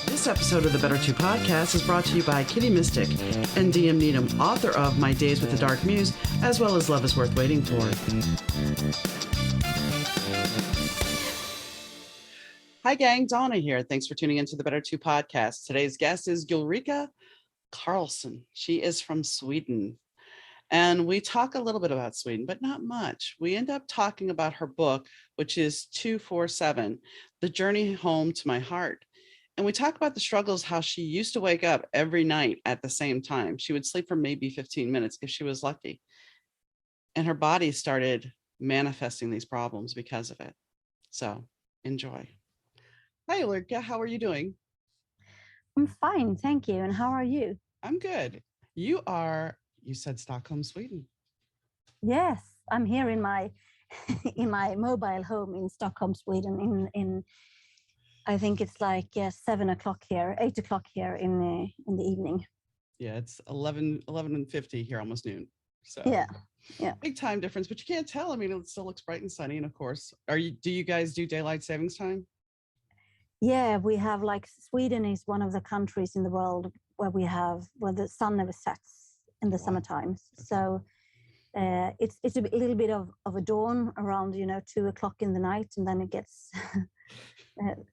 This episode of the Better 2 podcast is brought to you by Kitty Mystic and DM Needham, author of My Days with the Dark Muse, as well as Love is Worth Waiting For. Hi, gang. Donna here. Thanks for tuning into the Better 2 podcast. Today's guest is Ulrika Karlsson. She is from Sweden. And we talk a little bit about Sweden, but not much. We end up talking about her book, which is 247, The Journey Home to My Heart. And we talk about the struggles, how she used to wake up every night at the same time. She would sleep for maybe 15 minutes if she was lucky. And her body started manifesting these problems because of it. So enjoy. Hi, Ulrika. How are you doing? I'm fine, thank you. And how are you? I'm good. You said Stockholm, Sweden. Yes, I'm here in my in my mobile home in Stockholm, Sweden. In I think it's like 7 o'clock here, 8 o'clock here in the evening. Yeah, it's 11:50 here, almost noon. So yeah, big time difference, but you can't tell. I mean, it still looks bright and sunny. And of course, do you guys do daylight savings time? Yeah, we have, like, Sweden is one of the countries in the world where the sun never sets in the summer times. Okay. So it's a little bit of a dawn around 2 o'clock in the night, and then it gets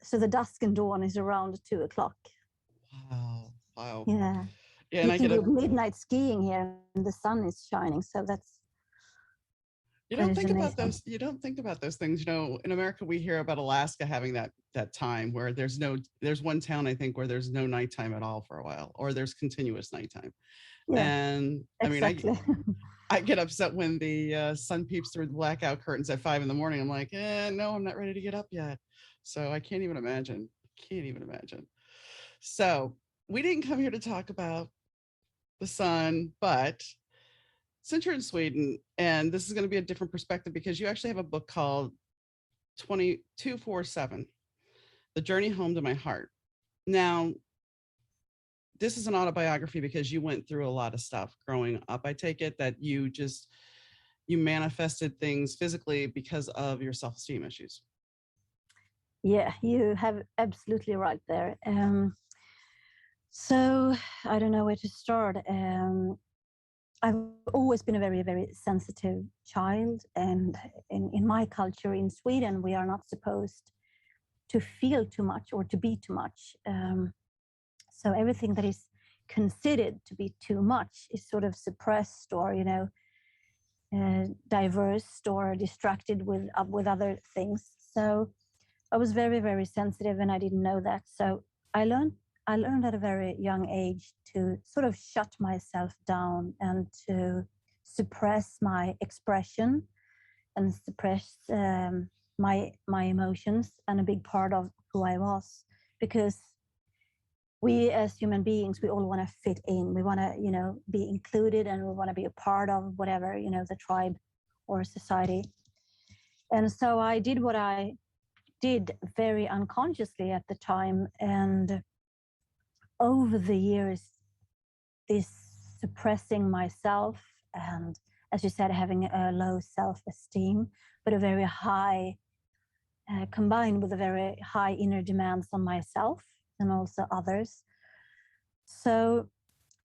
so the dusk and dawn is around 2 o'clock. Wow. Yeah, and you can go midnight skiing here and the sun is shining, so that's you don't think about those. You don't think about those things. In America, we hear about Alaska having that time where there's one town, I think, where there's no nighttime at all for a while, or there's continuous nighttime. Yeah, and exactly. I mean, I get upset when the sun peeps through the blackout curtains at 5 a.m. I'm like, no, I'm not ready to get up yet. So I can't even imagine. So we didn't come here to talk about the sun, but since you're in Sweden, and this is going to be a different perspective because you actually have a book called 247, The Journey Home to My Heart. Now, this is an autobiography because you went through a lot of stuff growing up. I take it that you manifested things physically because of your self-esteem issues. Yeah, you have absolutely right there. So I don't know where to start. I've always been a very, very sensitive child. And in my culture in Sweden, we are not supposed to feel too much or to be too much. So everything that is considered to be too much is sort of suppressed or, diversed or distracted with other things. So I was very, very sensitive, and I didn't know that. So I learned at a very young age to sort of shut myself down and to suppress my expression and suppress my emotions and a big part of who I was, because we as human beings, we all want to fit in. We want to, be included, and we want to be a part of whatever, the tribe or society. And so I did what I did very unconsciously at the time. And over the years, this suppressing myself and, as you said, having a low self-esteem, but a very high, combined with a very high inner demands on myself and also others. So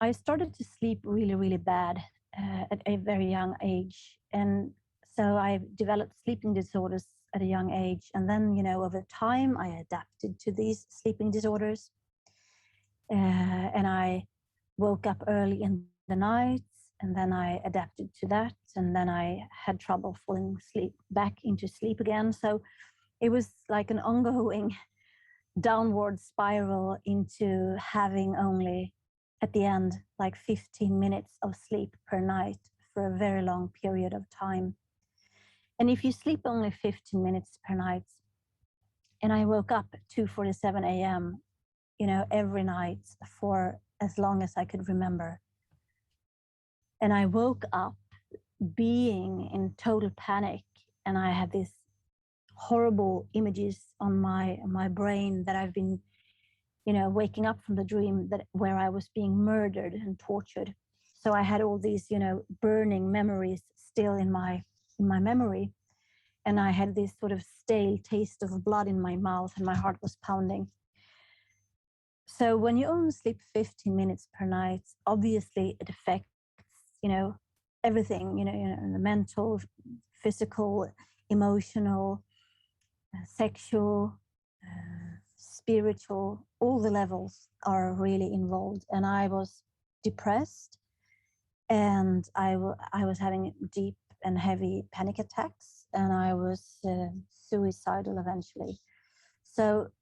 I started to sleep really, really bad at a very young age. And so I developed sleeping disorders at a young age. And then, over time, I adapted to these sleeping disorders. And I woke up early in the nights, and then I adapted to that. And then I had trouble falling back into sleep again. So it was like an ongoing downward spiral into having only, at the end, like 15 minutes of sleep per night for a very long period of time. And if you sleep only 15 minutes per night, and I woke up at 2:47 a.m., every night for as long as I could remember. And I woke up being in total panic, and I had these horrible images on my brain that I've been, waking up from the dream where I was being murdered and tortured. So I had all these, burning memories still in my memory. and I had this sort of stale taste of blood in my mouth, and my heart was pounding. So when you only sleep 15 minutes per night, obviously it affects, you know, everything, the mental, physical, emotional, sexual, spiritual, all the levels are really involved. And I was depressed, and I was having deep and heavy panic attacks, and I was suicidal eventually. So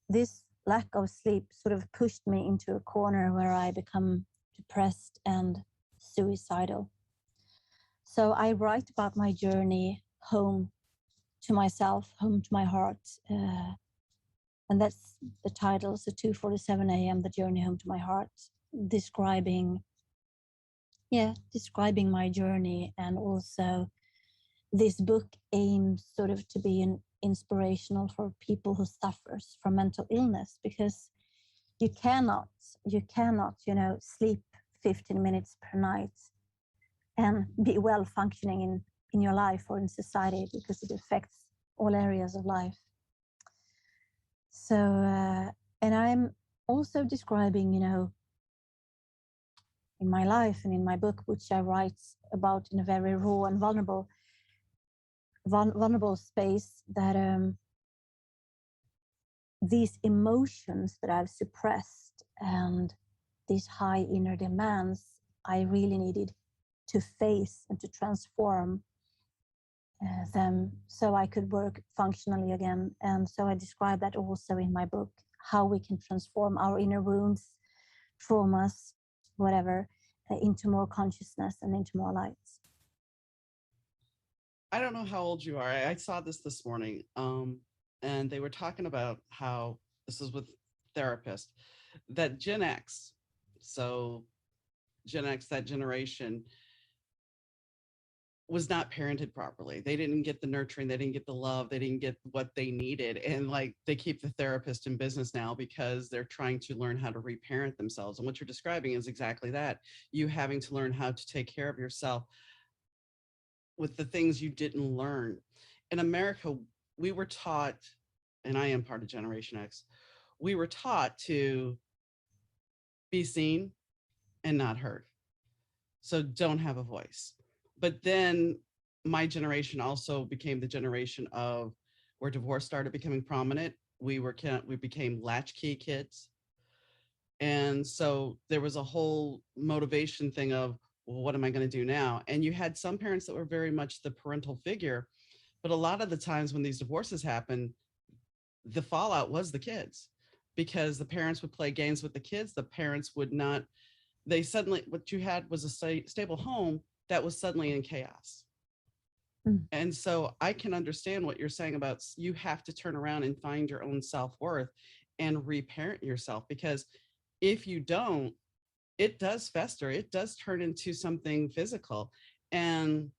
this lack of sleep sort of pushed me into a corner where I become depressed and suicidal. So I write about my journey home to myself, home to my heart. And that's the title, so 2:47 a.m., The Journey Home to My Heart, describing my journey. And also this book aims sort of to be an inspirational for people who suffers from mental illness, because you cannot, sleep 15 minutes per night and be well functioning in your life or in society, because it affects all areas of life. So, and I'm also describing, in my life and in my book, which I write about in a very raw and vulnerable space, that these emotions that I've suppressed and these high inner demands, I really needed to face and to transform them so I could work functionally again. And so I describe that also in my book, how we can transform our inner wounds, traumas, whatever, into more consciousness and into more light. I don't know how old you are. I saw this morning, and they were talking about how this is with therapists, that Gen X, so Gen X, that generation, was not parented properly. They didn't get the nurturing, they didn't get the love, they didn't get what they needed. And like, they keep the therapist in business now because they're trying to learn how to reparent themselves. And what you're describing is exactly that. You having to learn how to take care of yourself with the things you didn't learn. In America, we were taught, and I am part of Generation X, we were taught to be seen and not heard. So don't have a voice. But then my generation also became the generation of where divorce started becoming prominent. We became latchkey kids. And so there was a whole motivation thing of, well, what am I going to do now? And you had some parents that were very much the parental figure, but a lot of the times when these divorces happen, the fallout was the kids, because the parents would play games with the kids. The parents would not, they suddenly, what you had was a stable home that was suddenly in chaos. And so I can understand what you're saying about, you have to turn around and find your own self-worth and reparent yourself, because if you don't, it does fester. It does turn into something physical. And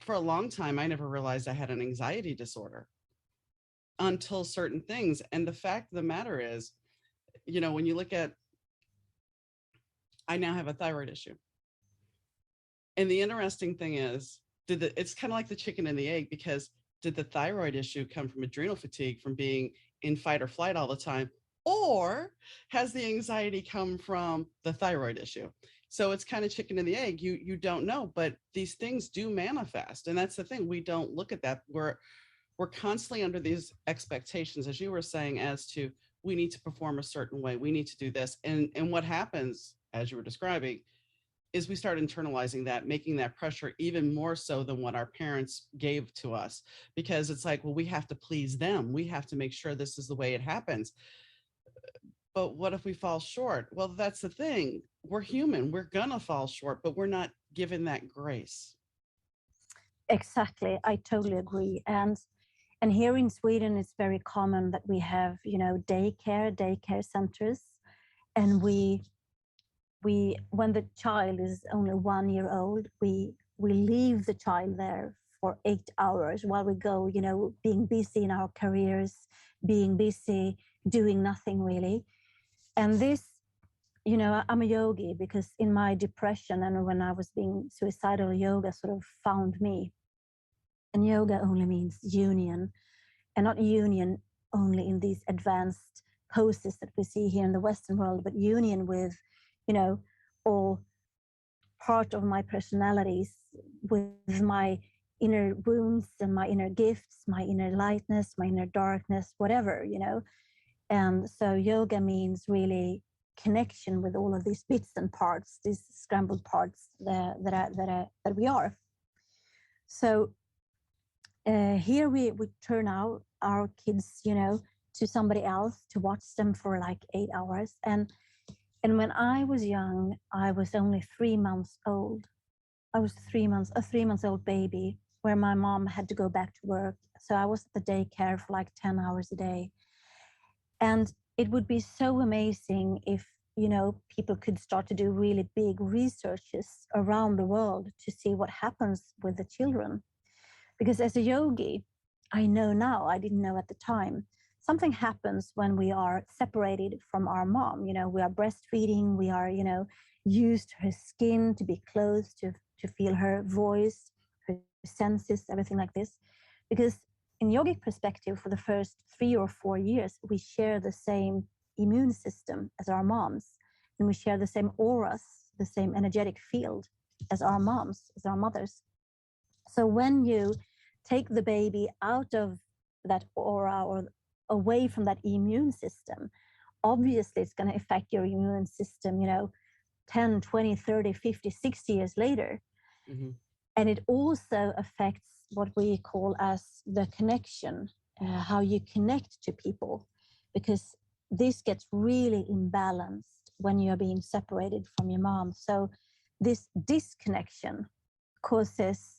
for a long time, I never realized I had an anxiety disorder until certain things. And the fact of the matter is, when you look at, I now have a thyroid issue. And the interesting thing is, it's kind of like the chicken and the egg, because did the thyroid issue come from adrenal fatigue, from being in fight or flight all the time? Or has the anxiety come from the thyroid issue? So it's kind of chicken and the egg. You don't know, but these things do manifest. And that's the thing. We don't look at that. We're constantly under these expectations, as you were saying, as to, we need to perform a certain way. We need to do this. And what happens, as you were describing, is we start internalizing that, making that pressure even more so than what our parents gave to us, because it's like, well, we have to please them. We have to make sure this is the way it happens. But what if we fall short? Well, that's the thing. We're human. We're going to fall short, but we're not given that grace. Exactly. I totally agree. And here in Sweden, it's very common that we have, daycare centers. And we when the child is only 1 year old, we leave the child there for 8 hours while we go, being busy in our careers, being busy doing nothing really. And this, I'm a yogi, because in my depression and when I was being suicidal, yoga sort of found me. And yoga only means union, and not union only in these advanced poses that we see here in the Western world, but union with, you know, all part of my personalities, with my inner wounds and my inner gifts, my inner lightness, my inner darkness, whatever, you know. And so yoga means really connection with all of these bits and parts, these scrambled parts that we are. So here we turn out our kids, you know, to somebody else to watch them for like 8 hours. And when I was young, I was only 3 months old. I was a 3 months old baby where my mom had to go back to work. So I was at the daycare for like 10 hours a day. And it would be so amazing if, you know, people could start to do really big researches around the world to see what happens with the children. Because as a yogi, I know now, I didn't know at the time, something happens when we are separated from our mom. You know, we are breastfeeding, we are, you know, used her skin to be close, to feel her voice, her senses, everything like this. Because in yogic perspective, for the first 3 or 4 years, we share the same immune system as our moms, and we share the same auras, the same energetic field as our moms, as our mothers. So when you take the baby out of that aura or away from that immune system, obviously it's going to affect your immune system, you know, 10, 20, 30, 50, 60 years later. Mm-hmm. And it also affects what we call as the connection, how you connect to people, because this gets really imbalanced when you're being separated from your mom. So this disconnection causes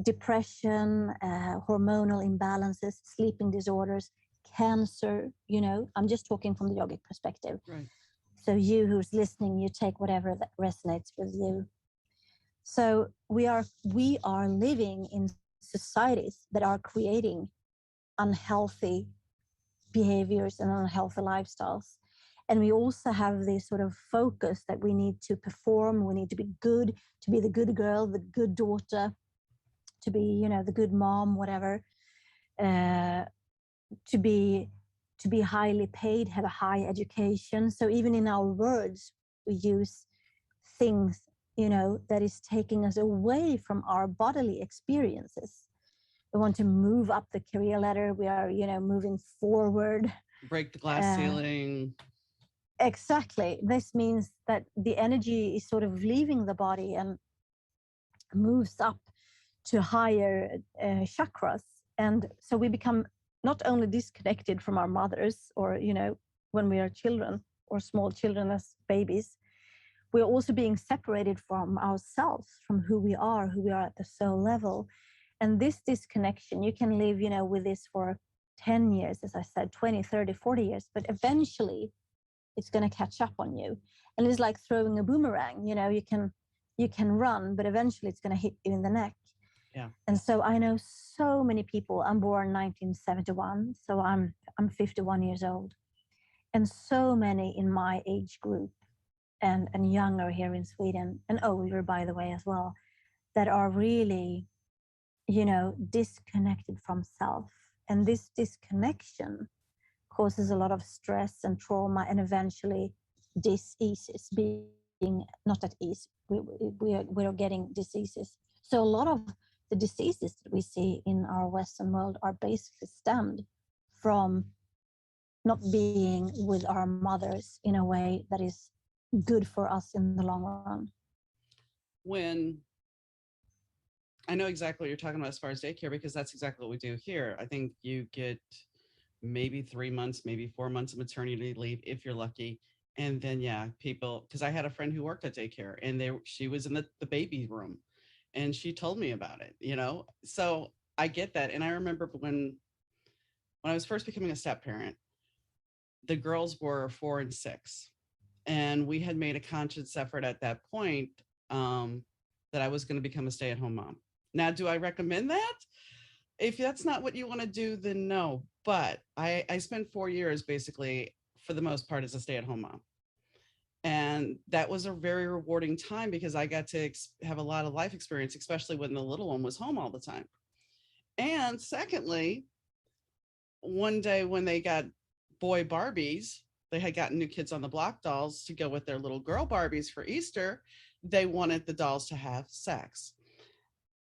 depression, hormonal imbalances, sleeping disorders, cancer. You know, I'm just talking from the yogic perspective. Right. So you who's listening, you take whatever that resonates with you. So we are living in societies that are creating unhealthy behaviors and unhealthy lifestyles. And we also have this sort of focus that we need to perform, we need to be good, to be the good girl, the good daughter, to be, you know, the good mom, whatever, uh, to be highly paid, have a high education. So even in our words, we use things, you know, that is taking us away from our bodily experiences. We want to move up the career ladder. We are, you know, moving forward. Break the glass ceiling. Exactly. This means that the energy is sort of leaving the body and moves up to higher chakras. And so we become not only disconnected from our mothers, or, you know, when we are children or small children as babies, we're also being separated from ourselves, from who we are at the soul level. And this disconnection, you can live, you know, with this for 10 years, as I said, 20, 30, 40 years, but eventually it's going to catch up on you. And it's like throwing a boomerang, you know, you can run, but eventually it's going to hit you in the neck. Yeah. And so I know so many people. I'm born 1971, so I'm 51 years old. And so many in my age group and younger here in Sweden, and older, by the way, as well, that are really, you know, disconnected from self. And this disconnection causes a lot of stress and trauma, and eventually diseases, being not at ease. We're getting diseases. So a lot of the diseases that we see in our Western world are basically stemmed from not being with our mothers in a way that is good for us in the long run. When I know exactly what you're talking about as far as daycare, because that's exactly what we do here. I think you get maybe 3 months, maybe 4 months of maternity leave if you're lucky. And then, yeah, people, because I had a friend who worked at daycare, and she was in the baby room, and she told me about it, you know? So I get that. And I remember when I was first becoming a step parent, the girls were 4 and 6. And we had made a conscious effort at that point, that I was going to become a stay-at-home mom. Now, do I recommend that? If that's not what you want to do, then no. But I spent 4 years basically, for the most part, as a stay-at-home mom. And that was a very rewarding time because I got to have a lot of life experience, especially when the little one was home all the time. And secondly, one day when they got boy Barbies, they had gotten New Kids on the Block dolls to go with their little girl Barbies for Easter. They wanted the dolls to have sex.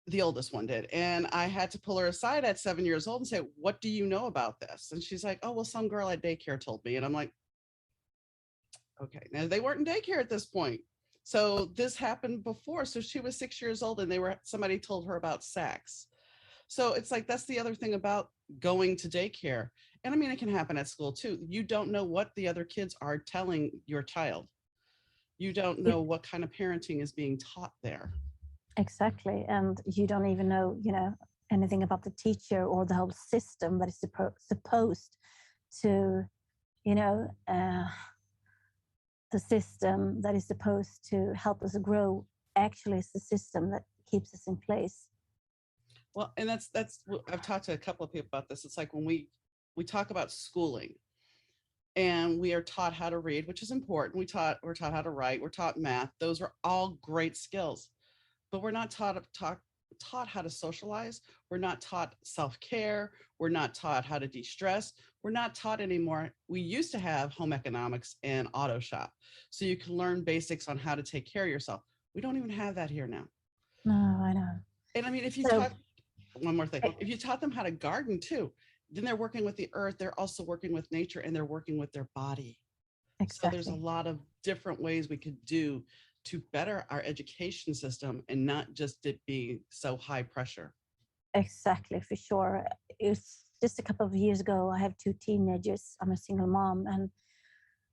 The oldest one did. And I had to pull her aside at 7 years old and say, "What do you know about this?" And she's like, "Oh, well, some girl at daycare told me." And I'm like, okay. Now they weren't in daycare at this point. So this happened before. So she was 6 years old and somebody told her about sex. So it's like that's the other thing about going to daycare. And I mean, it can happen at school too. You don't know what the other kids are telling your child. You don't Yeah, know what kind of parenting is being taught there. exactly. And you don't even know, anything about the teacher or the whole system that is supposed to, you know, uh, the system that is supposed to help us grow actually is the system that keeps us in place. Well, and I've talked to a couple of people about this. It's like when we talk about schooling and we are taught how to read, which is important. We're taught how to write, we're taught math. Those are all great skills, but we're not taught how to socialize. We're not taught self-care. We're not taught how to de-stress. We're not taught anymore. We used to have home economics and auto shop, so you can learn basics on how to take care of yourself. We don't even have that here now. No, I know. And I mean, if you So, taught one more thing, I- if you taught them how to garden too, then they're working with the earth, they're also working with nature, and they're working with their body. So there's a exactly. lot of different ways we could do to better our education system and not just it being so high pressure. Exactly, for sure. It's just a couple of years ago. I have two teenagers. I'm a single mom, and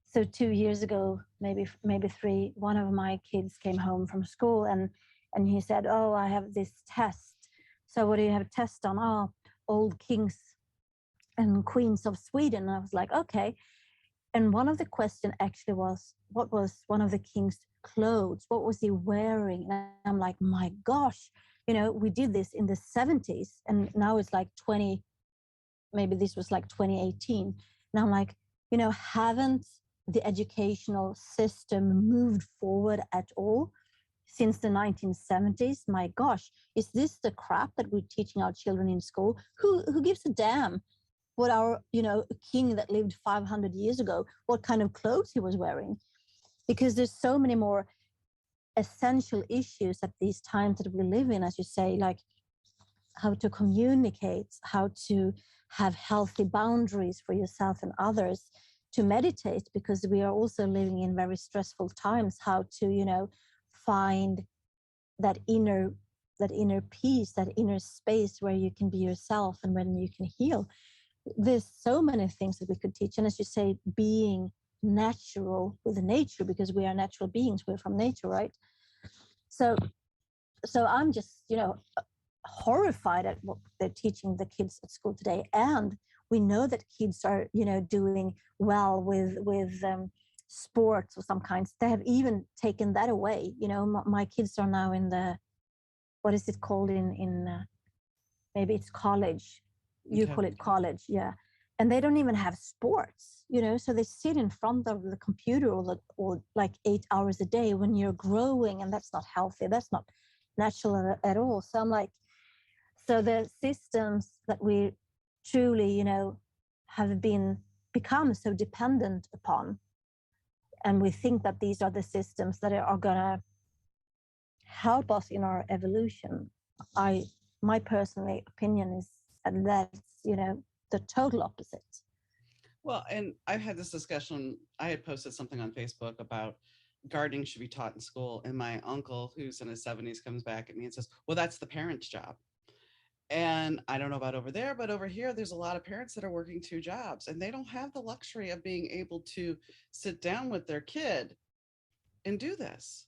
so 2 years ago, maybe three, one of my kids came home from school, and he said, "Oh, I have this test." So what do you have a test on? Oh, old kings and queens of Sweden. And I was like, okay. And one of the question actually was, what was one of the king's clothes? What was he wearing? And I'm like, my gosh, we did this in the 70s, and now it's like 20, maybe this was like 2018. And I'm like, haven't the educational system moved forward at all since the 1970s? My gosh, is this the crap that we're teaching our children in school? Who gives a damn what our king that lived 500 years ago, what kind of clothes he was wearing? Because there's so many more essential issues at these times that we live in, as you say, like how to communicate, how to have healthy boundaries for yourself and others, to meditate, because we are also living in very stressful times, how to find that inner peace, that inner space where you can be yourself and when you can heal. There's so many things that we could teach, and as you say, being natural with nature, because we are natural beings, we're from nature, right? So so I'm just horrified at what they're teaching the kids at school today. And we know that kids are doing well with sports of some kinds. They have even taken that away. My kids are now in the, what is it called in maybe it's college. You Okay. call it college, yeah. And they don't even have sports, so they sit in front of the computer or like 8 hours a day when you're growing, and that's not healthy, that's not natural at all. So I'm like, so the systems that we truly have become so dependent upon, and we think that these are the systems that are going to help us in our evolution. I My personal opinion is that that's the total opposite. Well, and I've had this discussion. I had posted something on Facebook about gardening should be taught in school. And my uncle, who's in his 70s, comes back at me and says, "Well, that's the parent's job." And I don't know about over there, but over here, there's a lot of parents that are working two jobs and they don't have the luxury of being able to sit down with their kid and do this.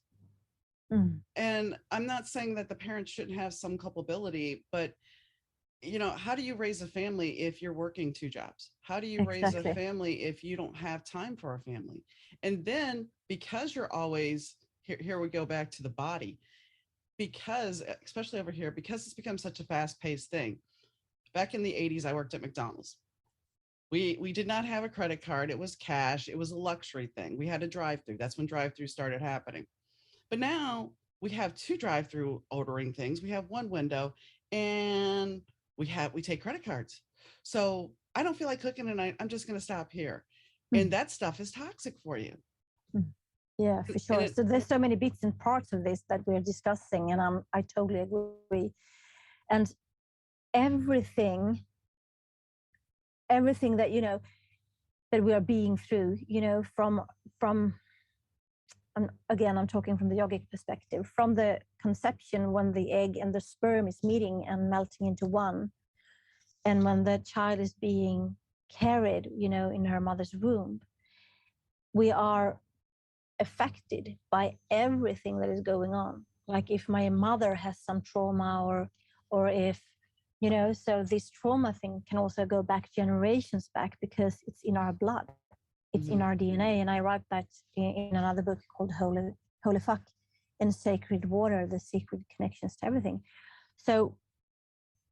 Mm, And I'm not saying that the parents shouldn't have some culpability, but how do you raise a family if you're working two jobs? How do you raise a exactly. family if you don't have time for a family? And then because you're always here we go back to the body, because especially over here, because it's become such a fast-paced thing. Back in the 80s, I worked at McDonald's. We did not have a credit card. It was cash. It was a luxury thing. We had a drive-through. That's when drive-through started happening. But now we have two drive-through ordering things. We have one window, and we take credit cards. So I don't feel like cooking tonight. I'm just going to stop here. And Mm, that stuff is toxic for you. mm. Yeah, for And sure. it, So there's so many bits and parts of this that we're discussing, and I totally agree. And everything, everything that that we are being through, from again, I'm talking from the yogic perspective, from the conception when the egg and the sperm is meeting and melting into one, and when the child is being carried, in her mother's womb, we are affected by everything that is going on. Like if my mother has some trauma, or if, so this trauma thing can also go back generations back because it's in our blood, it's in mhm. our DNA. And I write that in another book called Holy Fuck and Sacred Water, the secret connections to everything. So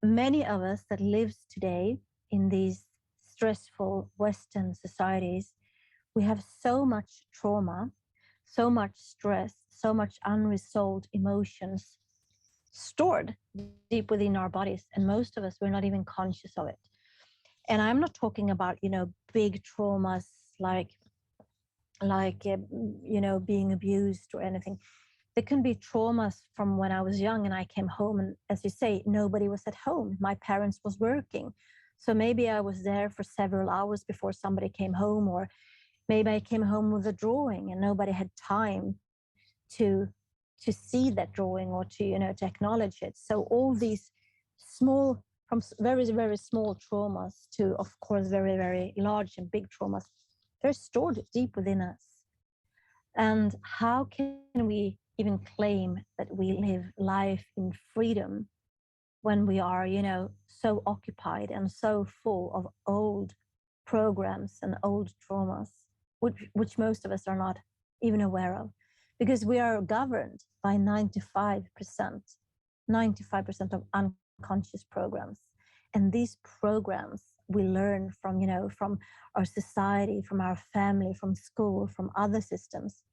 many of us that lives today in these stressful Western societies, we have so much trauma, so much stress, so much unresolved emotions stored deep within our bodies. And most of us, we're not even conscious of it. And I'm not talking about, big traumas like, being abused or anything. There can be traumas from when I was young and I came home, and as you say, nobody was at home. My parents was working. So maybe I was there for several hours before somebody came home, or maybe I came home with a drawing and nobody had time to to see that drawing, or to acknowledge it. So all these small, from very, very small traumas to, of course, very, very large and big traumas, they're stored deep within us. And how can we even claim that we live life in freedom when we are, so occupied and so full of old programs and old traumas, which most of us are not even aware of, because we are governed by 95% of unconscious programs. And these programs we learn from, from our society, from our family, from school, from other systems,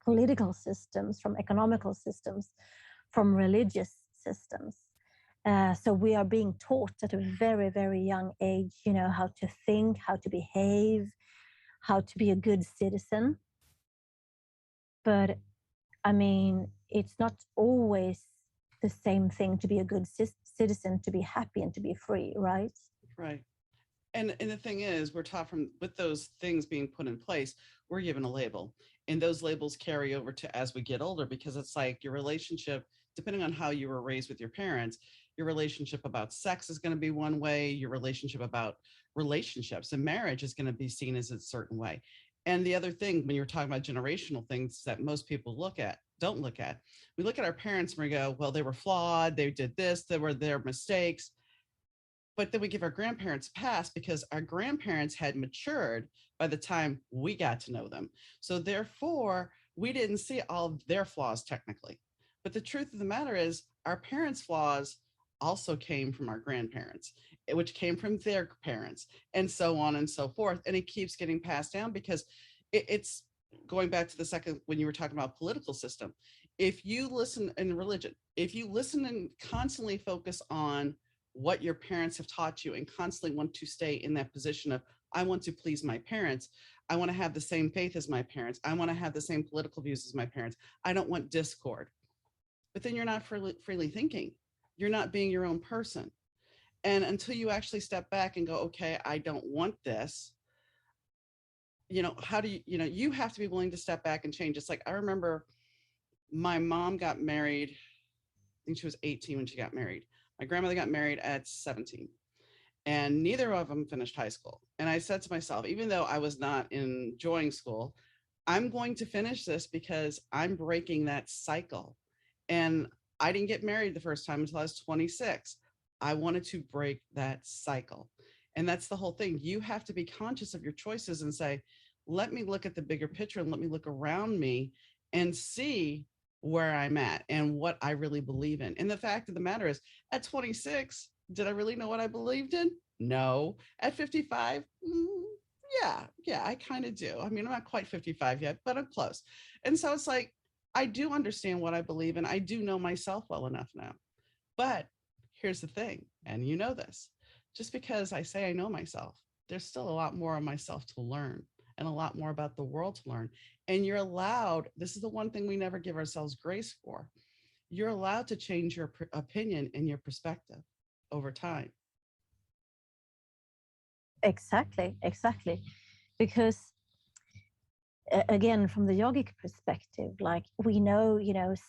political systems, from economical systems, from religious systems. So we are being taught at a very, very young age, how to think, how to behave, how to be a good citizen. But I mean, it's not always the same thing to be a good citizen, to be happy and to be free, right? Right. And the thing is, we're taught from with those things being put in place, we're given a label. And those labels carry over to as we get older, because it's like your relationship, depending on how you were raised with your parents, your relationship about sex is going to be one way, your relationship about relationships and marriage is going to be seen as a certain way. And the other thing, when you're talking about generational things that most people don't look at, we look at our parents and we go, well, they were flawed, they did this, they were their mistakes, but then we give our grandparents a pass because our grandparents had matured by the time we got to know them. So therefore, we didn't see all of their flaws technically. But the truth of the matter is, our parents' flaws also came from our grandparents, which came from their parents, and so on and so forth. And it keeps getting passed down because it's going back to the second when you were talking about political system. If you listen in religion, if you listen and constantly focus on what your parents have taught you and constantly want to stay in that position of, I want to please my parents, I want to have the same faith as my parents, I want to have the same political views as my parents, I don't want discord. But then you're not freely thinking, you're not being your own person. And until you actually step back and go, okay, I don't want this, how do you have to be willing to step back and change. It's like, I remember my mom got married, I think she was 18 when she got married. My grandmother got married at 17, and neither of them finished high school. And I said to myself, even though I was not enjoying school, I'm going to finish this because I'm breaking that cycle. And I didn't get married the first time until I was 26. I wanted to break that cycle. And that's the whole thing. You have to be conscious of your choices and say, let me look at the bigger picture and let me look around me and see where I'm at and what I really believe in. And the fact of the matter is, at 26, did I really know what I believed in? No. At 55, yeah, I kind of do. I mean, I'm not quite 55 yet, but I'm close. And so it's like, I do understand what I believe in. I do know myself well enough now. But here's the thing, and you know this, just because I say I know myself, there's still a lot more of myself to learn and a lot more about the world to learn. And you're allowed, this is the one thing we never give ourselves grace for. You're allowed to change your opinion and your perspective over time. Exactly, exactly. Because again, from the yogic perspective, like we know,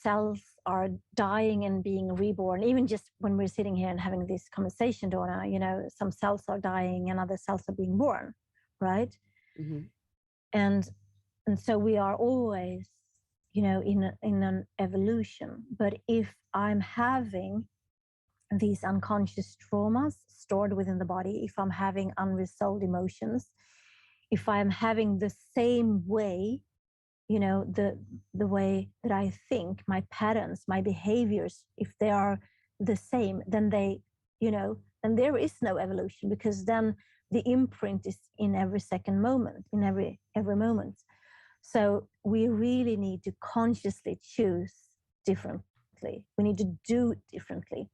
cells are dying and being reborn. Even just when we're sitting here and having this conversation, Donna, some cells are dying and other cells are being born, right? Mm-hmm. And so we are always, in an evolution. But if I'm having these unconscious traumas stored within the body, if I'm having unresolved emotions, if I'm having the same way, the way that I think, my patterns, my behaviors, if they are the same, then then there is no evolution, because then the imprint is in every second moment, in every moment. So we really need to consciously choose differently. We need to do it differently.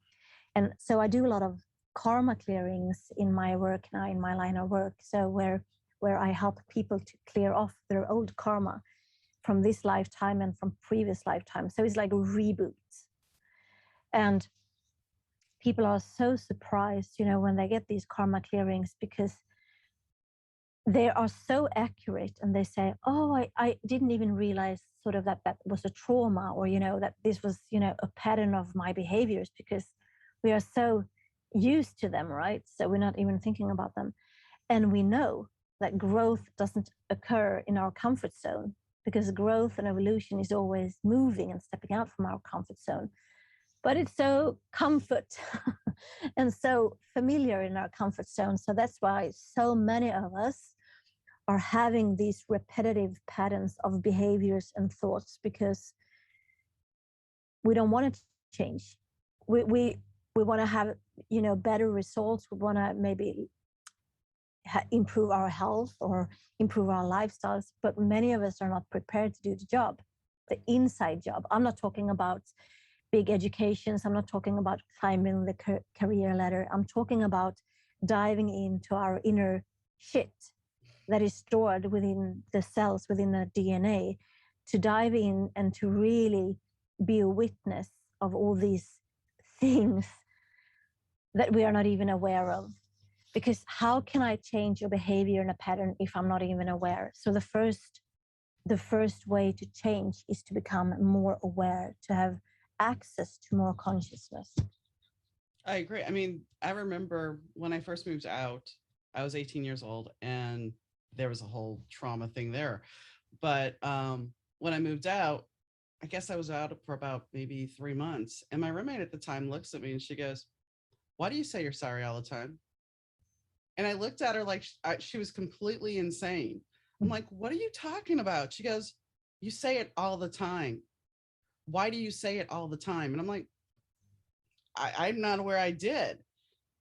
And so I do a lot of karma clearings in my work now, in my line of work. So where I help people to clear off their old karma from this lifetime and from previous lifetimes. So it's like a reboot. And people are so surprised, when they get these karma clearings, because they are so accurate, and they say, oh, I didn't even realize sort of that was a trauma, or, that this was, a pattern of my behaviors, because we are so used to them, right? So we're not even thinking about them. And we know that growth doesn't occur in our comfort zone, because growth and evolution is always moving and stepping out from our comfort zone. But it's so comfort and so familiar in our comfort zone. So that's why so many of us are having these repetitive patterns of behaviors and thoughts, because we don't want to change. We want to have, better results. We want to maybe improve our health or improve our lifestyles, but many of us are not prepared to do the job, the inside job. I'm not talking about big educations. I'm not talking about climbing the career ladder. I'm talking about diving into our inner shit that is stored within the cells, within the DNA, to dive in and to really be a witness of all these things that we are not even aware of. Because how can I change your behavior and a pattern if I'm not even aware? So the first way to change is to become more aware, to have access to more consciousness. I agree. I mean, I remember when I first moved out, I was 18 years old, and there was a whole trauma thing there. But when I moved out, I guess I was out for about maybe 3 months. And my roommate at the time looks at me and she goes, why do you say you're sorry all the time? And I looked at her like she was completely insane. I'm like, what are you talking about? She goes, you say it all the time. Why do you say it all the time? And I'm like, I'm not aware I did.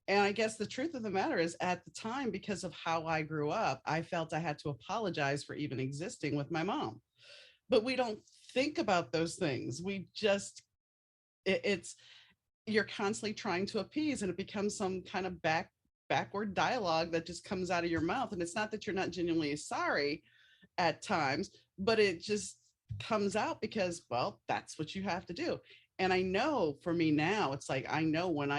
And I guess the truth of the matter is, at the time, because of how I grew up, I felt I had to apologize for even existing with my mom. But we don't think about those things. We just, it's, you're constantly trying to appease, and it becomes some kind of backward dialogue that just comes out of your mouth. And it's not that you're not genuinely sorry at times, but it just comes out because, well, that's what you have to do. And I know for me now, it's like, I know when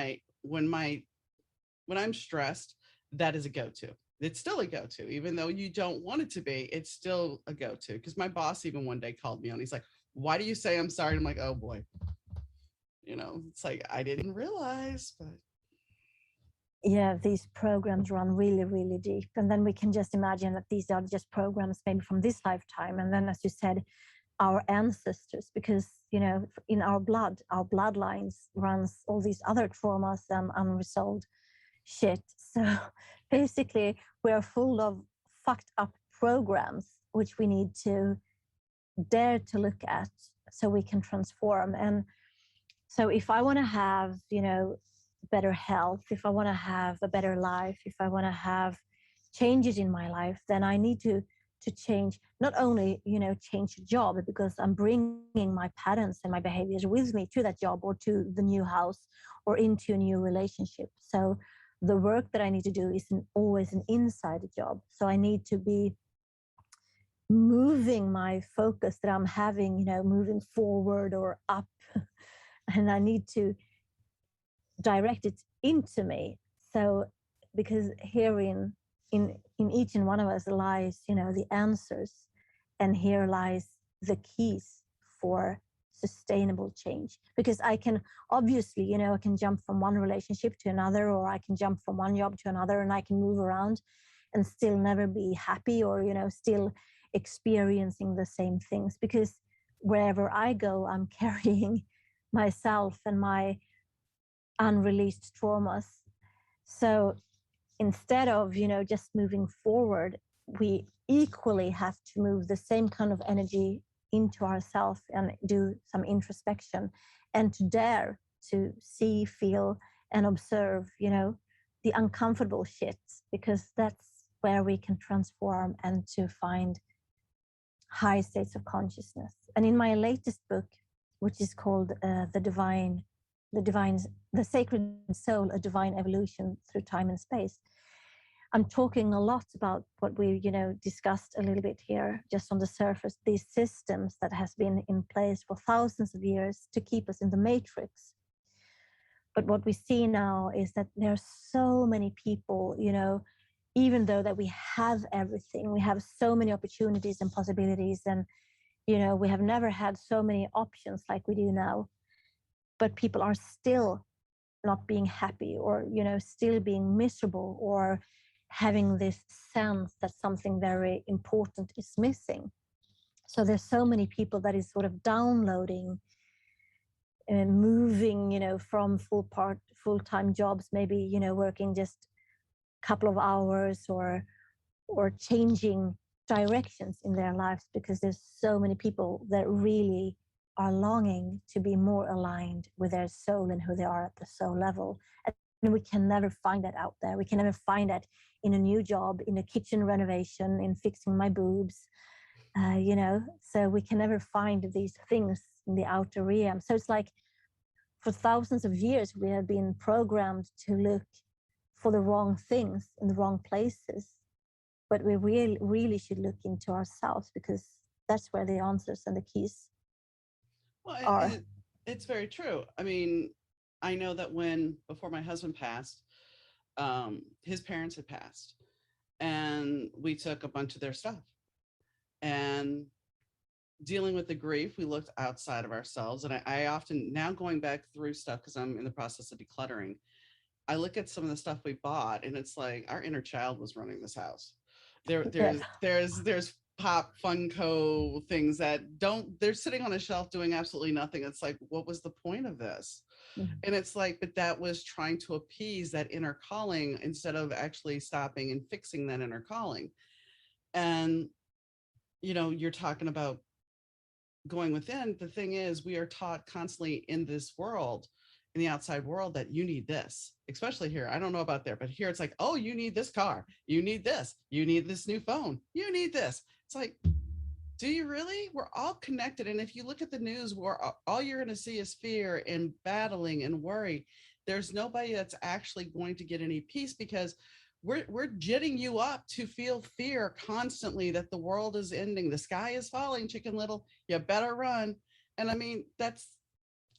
I'm stressed, that is a go-to. It's still a go-to, even though you don't want it to be. It's still a go-to, because my boss even one day called me on. He's like, why do you say I'm sorry? And I'm like, oh boy. It's like, I didn't realize, but Yeah, these programs run really, really deep. And then we can just imagine that these are just programs maybe from this lifetime. And then, as you said, our ancestors, because, in our bloodlines runs all these other traumas and unresolved shit. So basically, we're full of fucked up programs, which we need to dare to look at so we can transform. And so if I want to have, better health, if I want to have a better life, if I want to have changes in my life, then I need to to change, not only, change a job, because I'm bringing my patterns and my behaviors with me to that job or to the new house or into a new relationship. So the work that I need to do isn't always an inside job. So I need to be moving my focus that I'm having, moving forward or up. And I need to direct it into me. So because herein in each and one of us lies, the answers, and here lies the keys for sustainable change. Because I can obviously, I can jump from one relationship to another, or I can jump from one job to another, and I can move around and still never be happy, or still experiencing the same things, because wherever I go, I'm carrying myself and my unreleased traumas. So instead of, just moving forward, we equally have to move the same kind of energy into ourselves and do some introspection, and to dare to see, feel, and observe, the uncomfortable shit, because that's where we can transform and to find high states of consciousness. And in my latest book, which is called the Sacred Soul, a Divine Evolution Through Time and Space, I'm talking a lot about what we, discussed a little bit here, just on the surface, these systems that has been in place for thousands of years to keep us in the matrix. But what we see now is that there are so many people, even though that we have everything, we have so many opportunities and possibilities, and, we have never had so many options like we do now, but people are still not being happy, or, still being miserable, or having this sense that something very important is missing. So there's so many people that is sort of downloading and moving, from full-time jobs, maybe, working just a couple of hours, or changing directions in their lives, because there's so many people that really are longing to be more aligned with their soul and who they are at the soul level. And we can never find that out there. We can never find that in a new job, in a kitchen renovation, in fixing my boobs, so we can never find these things in the outer realm. So it's like for thousands of years, we have been programmed to look for the wrong things in the wrong places. But we really should look into ourselves, because that's where the answers and the keys Well, are. it's very true. I mean, I know that before my husband passed, his parents had passed, and we took a bunch of their stuff. And dealing with the grief, we looked outside of ourselves. And I often, now going back through stuff, because I'm in the process of decluttering, I look at some of the stuff we bought, and it's like our inner child was running this house. Yes. There's pop Funko things that they're sitting on a shelf doing absolutely nothing. It's like, what was the point of this? Mm-hmm. And it's like, but that was trying to appease that inner calling instead of actually stopping and fixing that inner calling. And, you're talking about going within. The thing is, we are taught constantly in this world, in the outside world, that you need this, especially here. I don't know about there, but here it's like, oh, you need this car, you need this, you need this new phone, you need this. It's like, do you really? We're all connected. And if you look at the news, where all you're going to see is fear and battling and worry. There's nobody that's actually going to get any peace, because we're jetting you up to feel fear constantly that the world is ending, the sky is falling, Chicken Little, you better run. And I mean, that's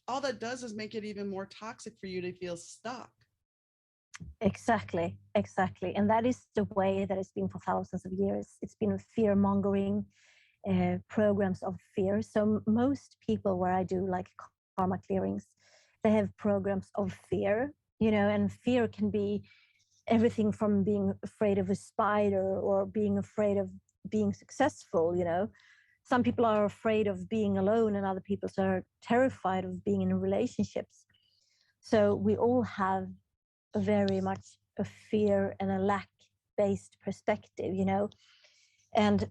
all that does is make it even more toxic for you to feel stuck. Exactly. And that is the way that it's been for thousands of years. It's been fear mongering, programs of fear. So most people where I do like karma clearings, they have programs of fear, and fear can be everything from being afraid of a spider, or being afraid of being successful. Some people are afraid of being alone, and other people are terrified of being in relationships. So we all have a very much a fear and a lack based perspective, and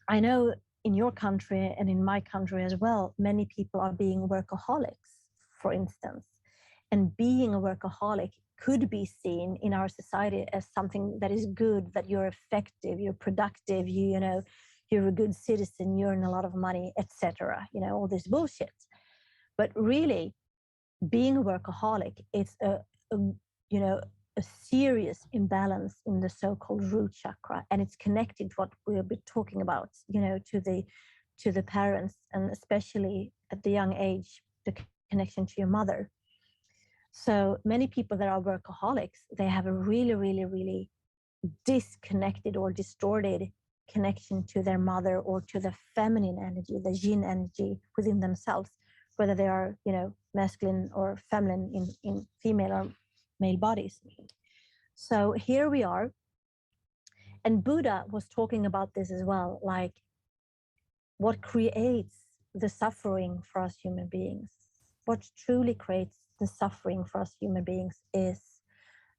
I know in your country and in my country as well, many people are being workaholics, for instance. And being a workaholic could be seen in our society as something that is good, that you're effective, you're productive, you're a good citizen, you earn a lot of money, etc. All this bullshit. But really, being a workaholic, it's a you know a serious imbalance in the so-called root chakra, and it's connected to what we'll be talking about, to the parents, and especially at the young age, the connection to your mother. So many people that are workaholics, they have a really, really, really disconnected or distorted connection to their mother or to the feminine energy, the yin energy within themselves, whether they are, masculine or feminine in female or male bodies. So here we are. And Buddha was talking about this as well, like what creates the suffering for us human beings. What truly creates the suffering for us human beings is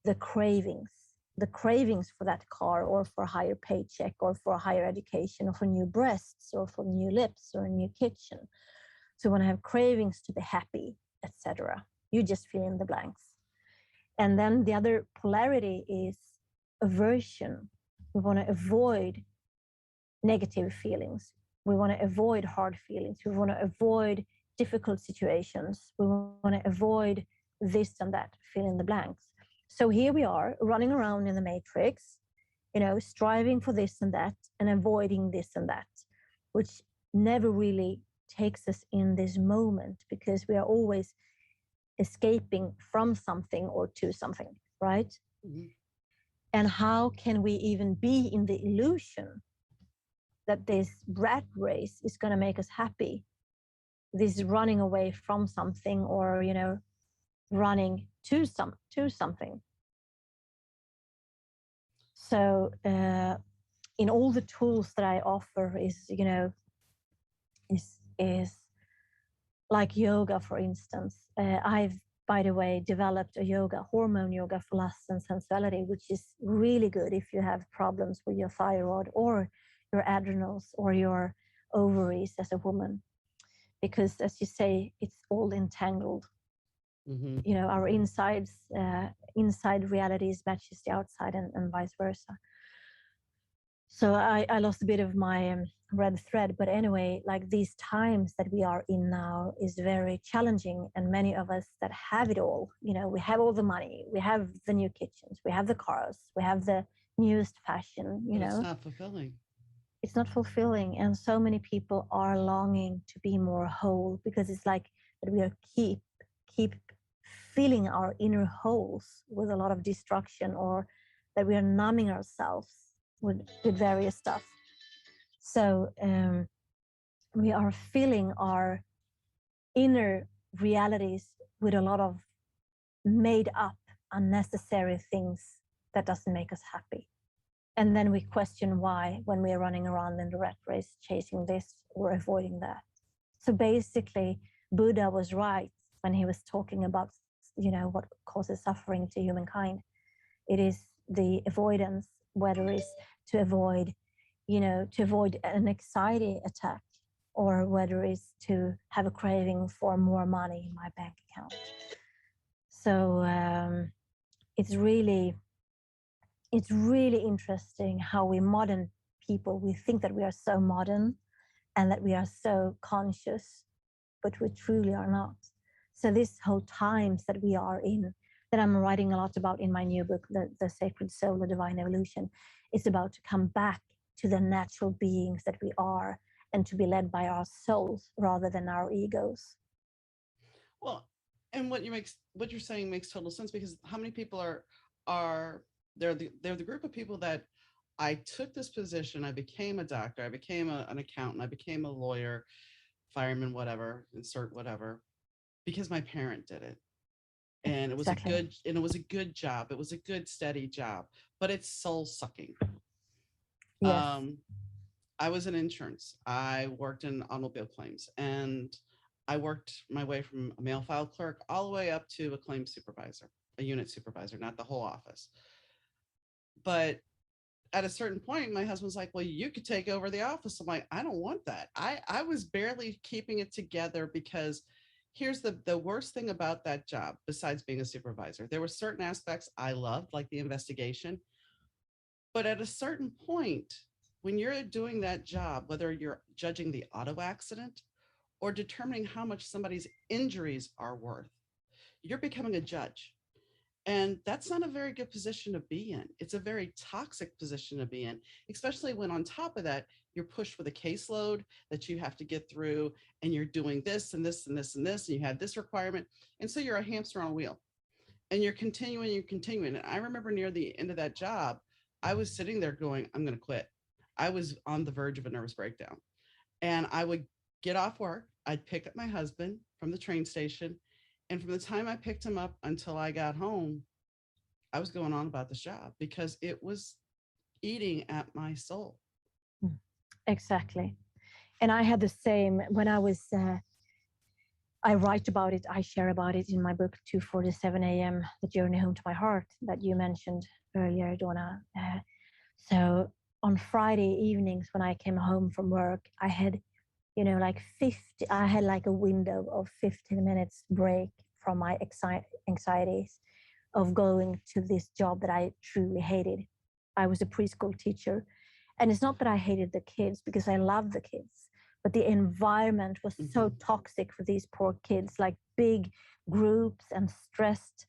the cravings for that car, or for a higher paycheck, or for a higher education, or for new breasts, or for new lips, or a new kitchen. So when I have cravings to be happy, etc., you just fill in the blanks. And then the other polarity is aversion. We want to avoid negative feelings. We want to avoid hard feelings. We want to avoid difficult situations. We want to avoid this and that, fill in the blanks. So here we are running around in the matrix, striving for this and that and avoiding this and that, which never really takes us in this moment, because we are always escaping from something or to something, right? Mm-hmm. And how can we even be in the illusion that this rat race is going to make us happy? This running away from something, or running to something. So in all the tools that I offer is like yoga, for instance. I've, by the way, developed a hormone yoga for lust and sensuality, which is really good if you have problems with your thyroid or your adrenals or your ovaries as a woman, because, as you say, it's all entangled. Mm-hmm. Our inside realities matches the outside, and vice versa. So I lost a bit of my red thread, but anyway, like these times that we are in now is very challenging, and many of us that have it all, we have all the money, we have the new kitchens, we have the cars, we have the newest fashion, but it's not fulfilling. It's not fulfilling, and so many people are longing to be more whole, because it's like that we are keep filling our inner holes with a lot of destruction, or that we are numbing ourselves with various stuff. So we are filling our inner realities with a lot of made up unnecessary things that doesn't make us happy. And then we question why, when we are running around in the rat race chasing this or avoiding that. So basically, Buddha was right when he was talking about what causes suffering to humankind. It is the avoidance, whether it's to avoid an anxiety attack, or whether it's to have a craving for more money in my bank account. So it's really interesting how we modern people, we think that we are so modern and that we are so conscious, but we truly are not. So this whole times that we are in, that I'm writing a lot about in my new book, the Sacred Soul, the Divine Evolution, is about to come back to the natural beings that we are, and to be led by our souls rather than our egos. Well, and what you're saying makes total sense, because how many people are they're the group of people that I took this position, I became a doctor, I became an accountant, I became a lawyer, fireman, whatever, insert whatever, because my parent did it. And it was exactly. It was a good job. It was a good, steady job, but it's soul sucking. Yes. I was in insurance. I worked in automobile claims, and I worked my way from a mail file clerk all the way up to a claims supervisor, a unit supervisor, not the whole office. But at a certain point, my husband's like, well, you could take over the office. I'm like, I don't want that. I was barely keeping it together because Here's the worst thing about that job, besides being a supervisor. There were certain aspects I loved, like the investigation, but at a certain point, when you're doing that job, whether you're judging the auto accident or determining how much somebody's injuries are worth, you're becoming a judge. And that's not a very good position to be in. It's a very toxic position to be in, especially when on top of that, you're pushed with a caseload that you have to get through, and you're doing this and this and this and this, and you have this requirement. And so you're a hamster on a wheel, and you're continuing. And I remember near the end of that job, I was sitting there going, I'm going to quit. I was on the verge of a nervous breakdown. And I would get off work, I'd pick up my husband from the train station. And from the time I picked him up until I got home, I was going on about this job because it was eating at my soul. Mm. Exactly. And I had the same when I was, I write about it, I share about it in my book, 2:47 a.m., The Journey Home to My Heart, that you mentioned earlier, Donna. So on Friday evenings when I came home from work, I had, like I had like a window of 15 minutes break from my anxieties of going to this job that I truly hated. I was a preschool teacher. And it's not that I hated the kids, because I love the kids, but the environment was so toxic for these poor kids, like big groups and stressed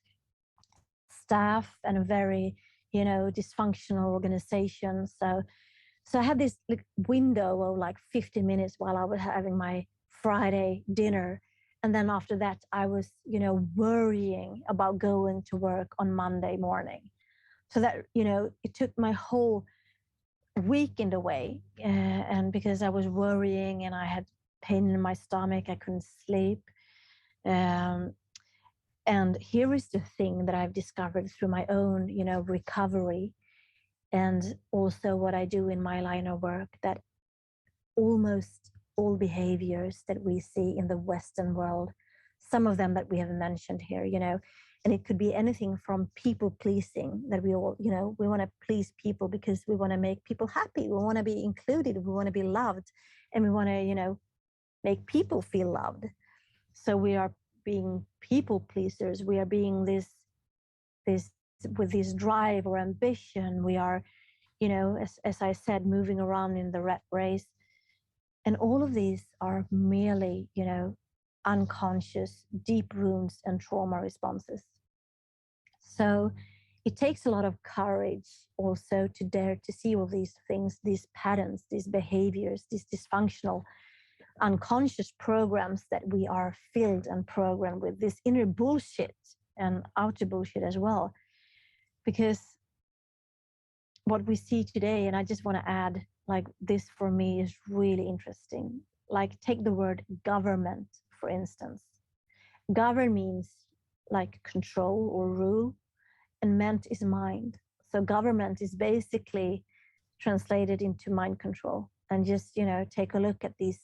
staff and a very, dysfunctional organization. So I had this like window of like 15 minutes while I was having my Friday dinner. And then after that, I was, worrying about going to work on Monday morning. So that, it took my whole weekend away. And because I was worrying and I had pain in my stomach, I couldn't sleep. Um, and here is the thing that I've discovered through my own, recovery, and also what I do in my line of work, that almost all behaviors that we see in the Western world, some of them that we have mentioned here, and it could be anything from people pleasing, that we all, we want to please people because we want to make people happy. We want to be included. We want to be loved, and we want to, make people feel loved. So we are being people pleasers. We are being this with this drive or ambition. We are, as I said, moving around in the rat race. And all of these are merely, unconscious, deep wounds and trauma responses. So it takes a lot of courage also to dare to see all these things, these patterns, these behaviors, these dysfunctional unconscious programs that we are filled and programmed with, this inner bullshit and outer bullshit as well. Because what we see today, and I just want to add, like, this for me is really interesting. Like, take the word government, for instance. Govern means like control or rule, and ment is mind. So government is basically translated into mind control. And just, take a look at these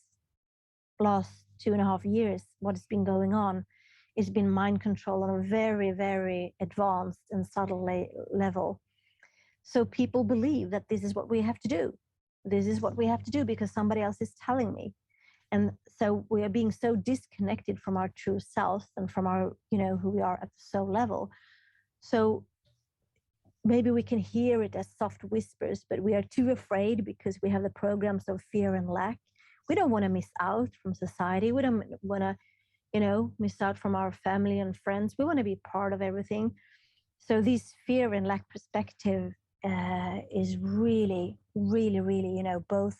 last 2.5 years, what's been going on. It's been mind control on a very, very advanced and subtle level. So people believe that this is what we have to do. This is what we have to do because somebody else is telling me. And so we are being so disconnected from our true self and from our, who we are at the soul level. So maybe we can hear it as soft whispers, but we are too afraid because we have the programs of fear and lack. We don't want to miss out from society. We don't want to, miss out from our family and friends. We want to be part of everything. So this fear and lack perspective is really, really, really, both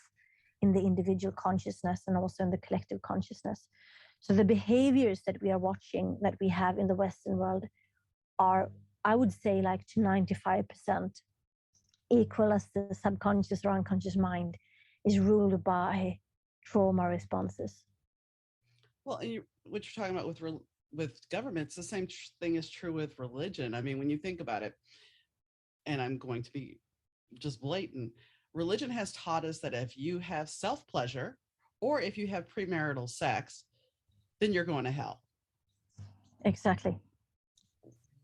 in the individual consciousness and also in the collective consciousness. So the behaviors that we are watching, that we have in the Western world, are, I would say, like to 95% equal as the subconscious or unconscious mind is ruled by trauma responses. Well, and what you're talking about with governments, the same thing is true with religion. I mean, when you think about it, and I'm going to be just blatant, religion has taught us that if you have self-pleasure or if you have premarital sex, then you're going to hell. Exactly.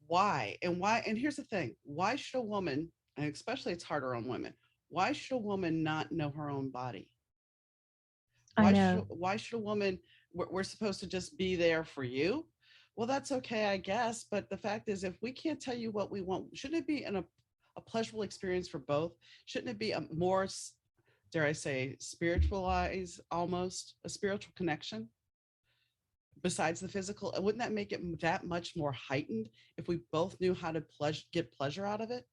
Why? And here's the thing. Why should a woman, and especially it's harder on women, why should a woman not know her own body? I know. Why should a woman we're supposed to just be there for you. Well, that's okay, I guess. But the fact is, if we can't tell you what we want, shouldn't it be a pleasurable experience for both? Shouldn't it be a more, dare I say, spiritualize, almost a spiritual connection besides the physical? Wouldn't that make it that much more heightened if we both knew how to get pleasure out of it?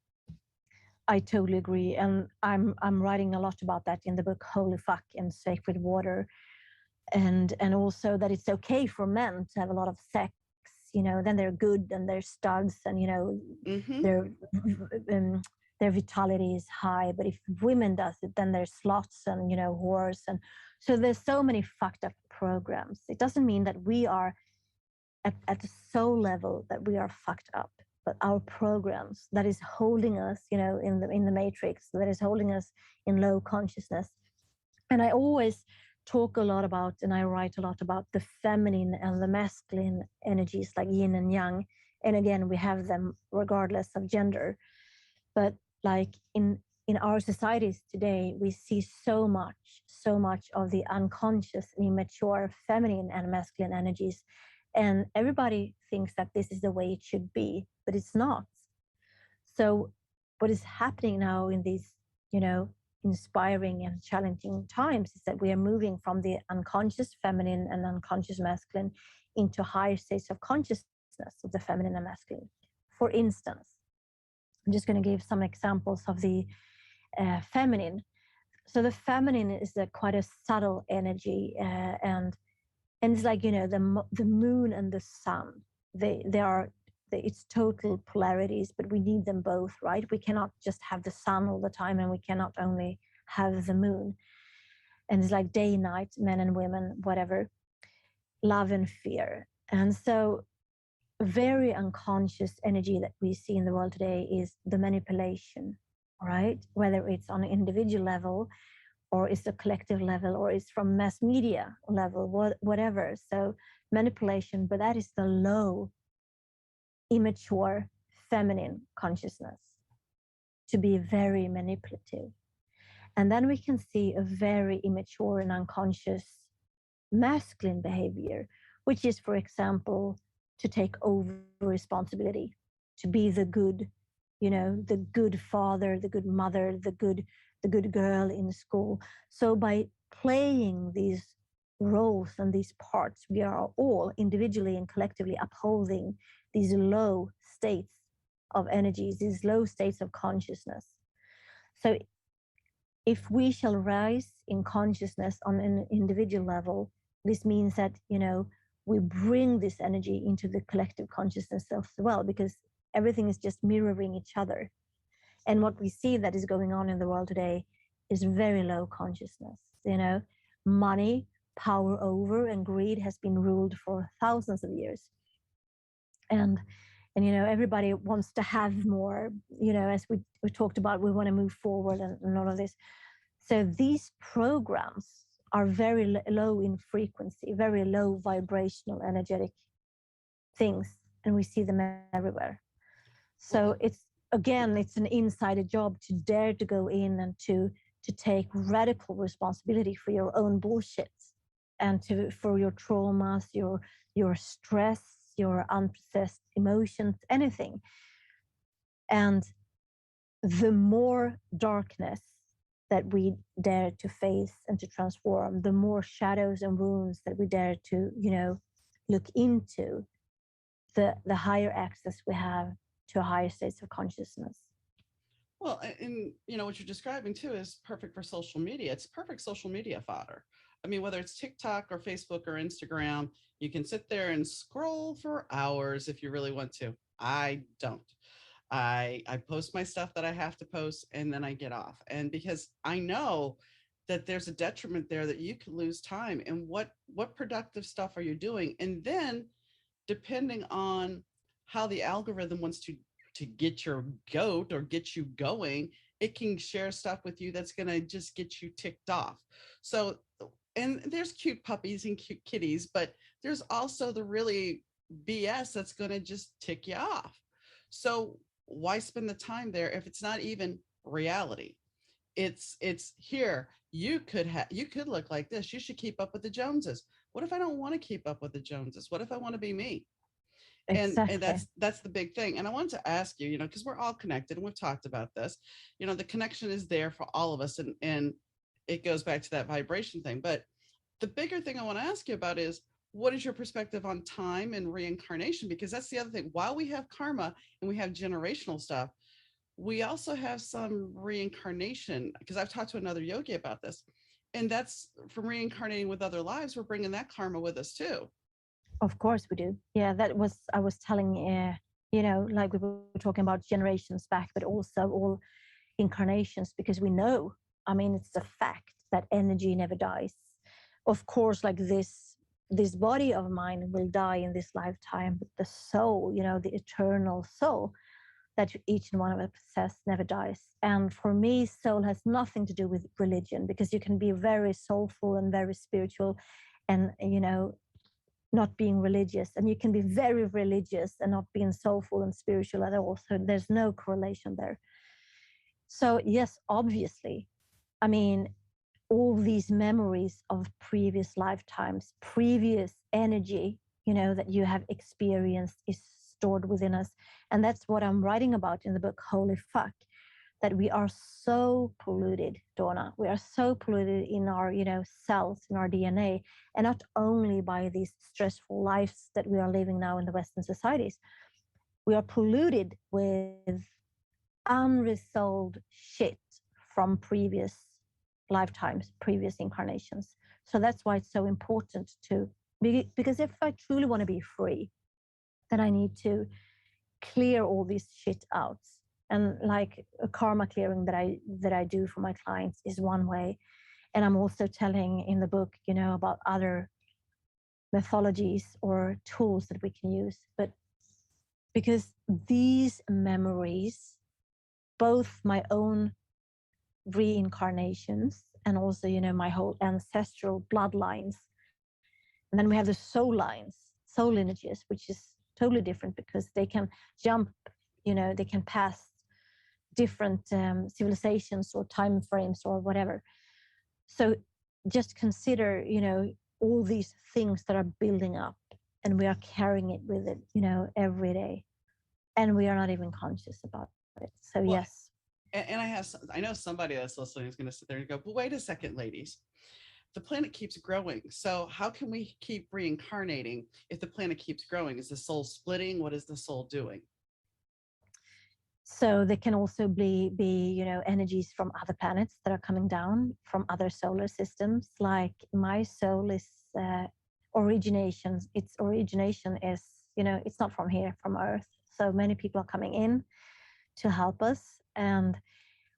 I totally agree, and I'm writing a lot about that in the book Holy Fuck and Sacred Water, and also that it's okay for men to have a lot of sex. Then they're good and they're studs, and Mm-hmm. their um, their vitality is high. But if women does it, then they're sluts and whores, and so there's so many fucked up programs. It doesn't mean that we are at the soul level that we are fucked up, but our programs that is holding us, in the matrix, that is holding us in low consciousness. And I always talk a lot about, and I write a lot about the feminine and the masculine energies, like yin and yang. And again, we have them regardless of gender. But like in our societies today, we see so much of the unconscious and immature feminine and masculine energies. And everybody thinks that this is the way it should be, but it's not. So what is happening now in these, inspiring and challenging times is that we are moving from the unconscious feminine and unconscious masculine into higher states of consciousness of the feminine and masculine. For instance, I'm just going to give some examples of the feminine. So the feminine is quite a subtle energy, and it's like the moon and the sun. They are it's total polarities, but we need them both, right? We cannot just have the sun all the time, and we cannot only have the moon. And it's like day, night, men and women, whatever, love and fear. And so very unconscious energy that we see in the world today is the manipulation, right? Whether it's on an individual level or it's a collective level or it's from mass media level, whatever. So manipulation, but that is the low, immature, feminine consciousness, to be very manipulative. And then we can see a very immature and unconscious masculine behavior, which is, for example, to take over responsibility, to be the good, the good father, the good mother, the good girl in school. So by playing these roles and these parts, we are all individually and collectively upholding these low states of energies, these low states of consciousness. So if we shall rise in consciousness on an individual level, this means that, we bring this energy into the collective consciousness as well, because everything is just mirroring each other. And what we see that is going on in the world today is very low consciousness. Money, power over, and greed has been ruled for thousands of years. And everybody wants to have more, as we talked about, we want to move forward and all of this. So these programs are very low in frequency, very low vibrational, energetic things, and we see them everywhere. So it's an insider job to dare to go in and to take radical responsibility for your own bullshit, and for your traumas, your stress, your unprocessed emotions, anything. And the more darkness that we dare to face and to transform, the more shadows and wounds that we dare to, look into, the higher access we have to higher states of consciousness. Well, and what you're describing too is perfect for social media. It's perfect social media fodder. I mean, whether it's TikTok or Facebook or Instagram, you can sit there and scroll for hours if you really want to. I don't. I post my stuff that I have to post, and then I get off. And because I know that there's a detriment there, that you could lose time, and what productive stuff are you doing? And then depending on how the algorithm wants to get your goat or get you going, it can share stuff with you that's going to just get you ticked off. So, and there's cute puppies and cute kitties, but there's also the really BS that's going to just tick you off. So why spend the time there if it's not even reality? It's here. You could look like this. You should keep up with the Joneses. What if I don't want to keep up with the Joneses? What if I want to be me? And Exactly. that's the big thing. And I wanted to ask you, because we're all connected and we've talked about this, the connection is there for all of us, and it goes back to that vibration thing. But the bigger thing I want to ask you about is, what is your perspective on time and reincarnation? Because that's the other thing. While we have karma and we have generational stuff, we also have some reincarnation, because I've talked to another yogi about this. And that's from reincarnating with other lives, we're bringing that karma with us too. Of course we do. Yeah, that was I was telling like we were talking about generations back, but also all incarnations, because we know, I mean, it's a fact that energy never dies. Of course, like this body of mine will die in this lifetime, but the soul, the eternal soul that each and one of us possess never dies. And for me, soul has nothing to do with religion, because you can be very soulful and very spiritual and not being religious, and you can be very religious and not being soulful and spiritual at all. So there's no correlation there. So yes, obviously, I mean, all these memories of previous lifetimes, previous energy, that you have experienced is stored within us. And that's what I'm writing about in the book, Holy Fuck, that we are so polluted, Donna. We are so polluted in our, cells, in our DNA, and not only by these stressful lives that we are living now in the Western societies. We are polluted with unresolved shit from previous lifetimes, previous incarnations. So that's why it's so important to be, because if I truly want to be free, then I need to clear all this shit out. And like a karma clearing that I do for my clients is one way. And I'm also telling in the book, about other methodologies or tools that we can use. But because these memories, both my own reincarnations and also, my whole ancestral bloodlines, and then we have the soul lines, soul lineages, which is totally different because they can jump, they can pass different civilizations or time frames or whatever. So just consider, all these things that are building up, and we are carrying it with it, every day, and we are not even conscious about it. So Well, yes. and I know somebody that's listening is going to sit there and go, but wait a second, ladies, the planet keeps growing. So how can we keep reincarnating if the planet keeps growing? Is the soul splitting? What is the soul doing? So they can also be energies from other planets that are coming down from other solar systems. Like my soul is origination. Its origination is, it's not from here, from Earth. So many people are coming in to help us. And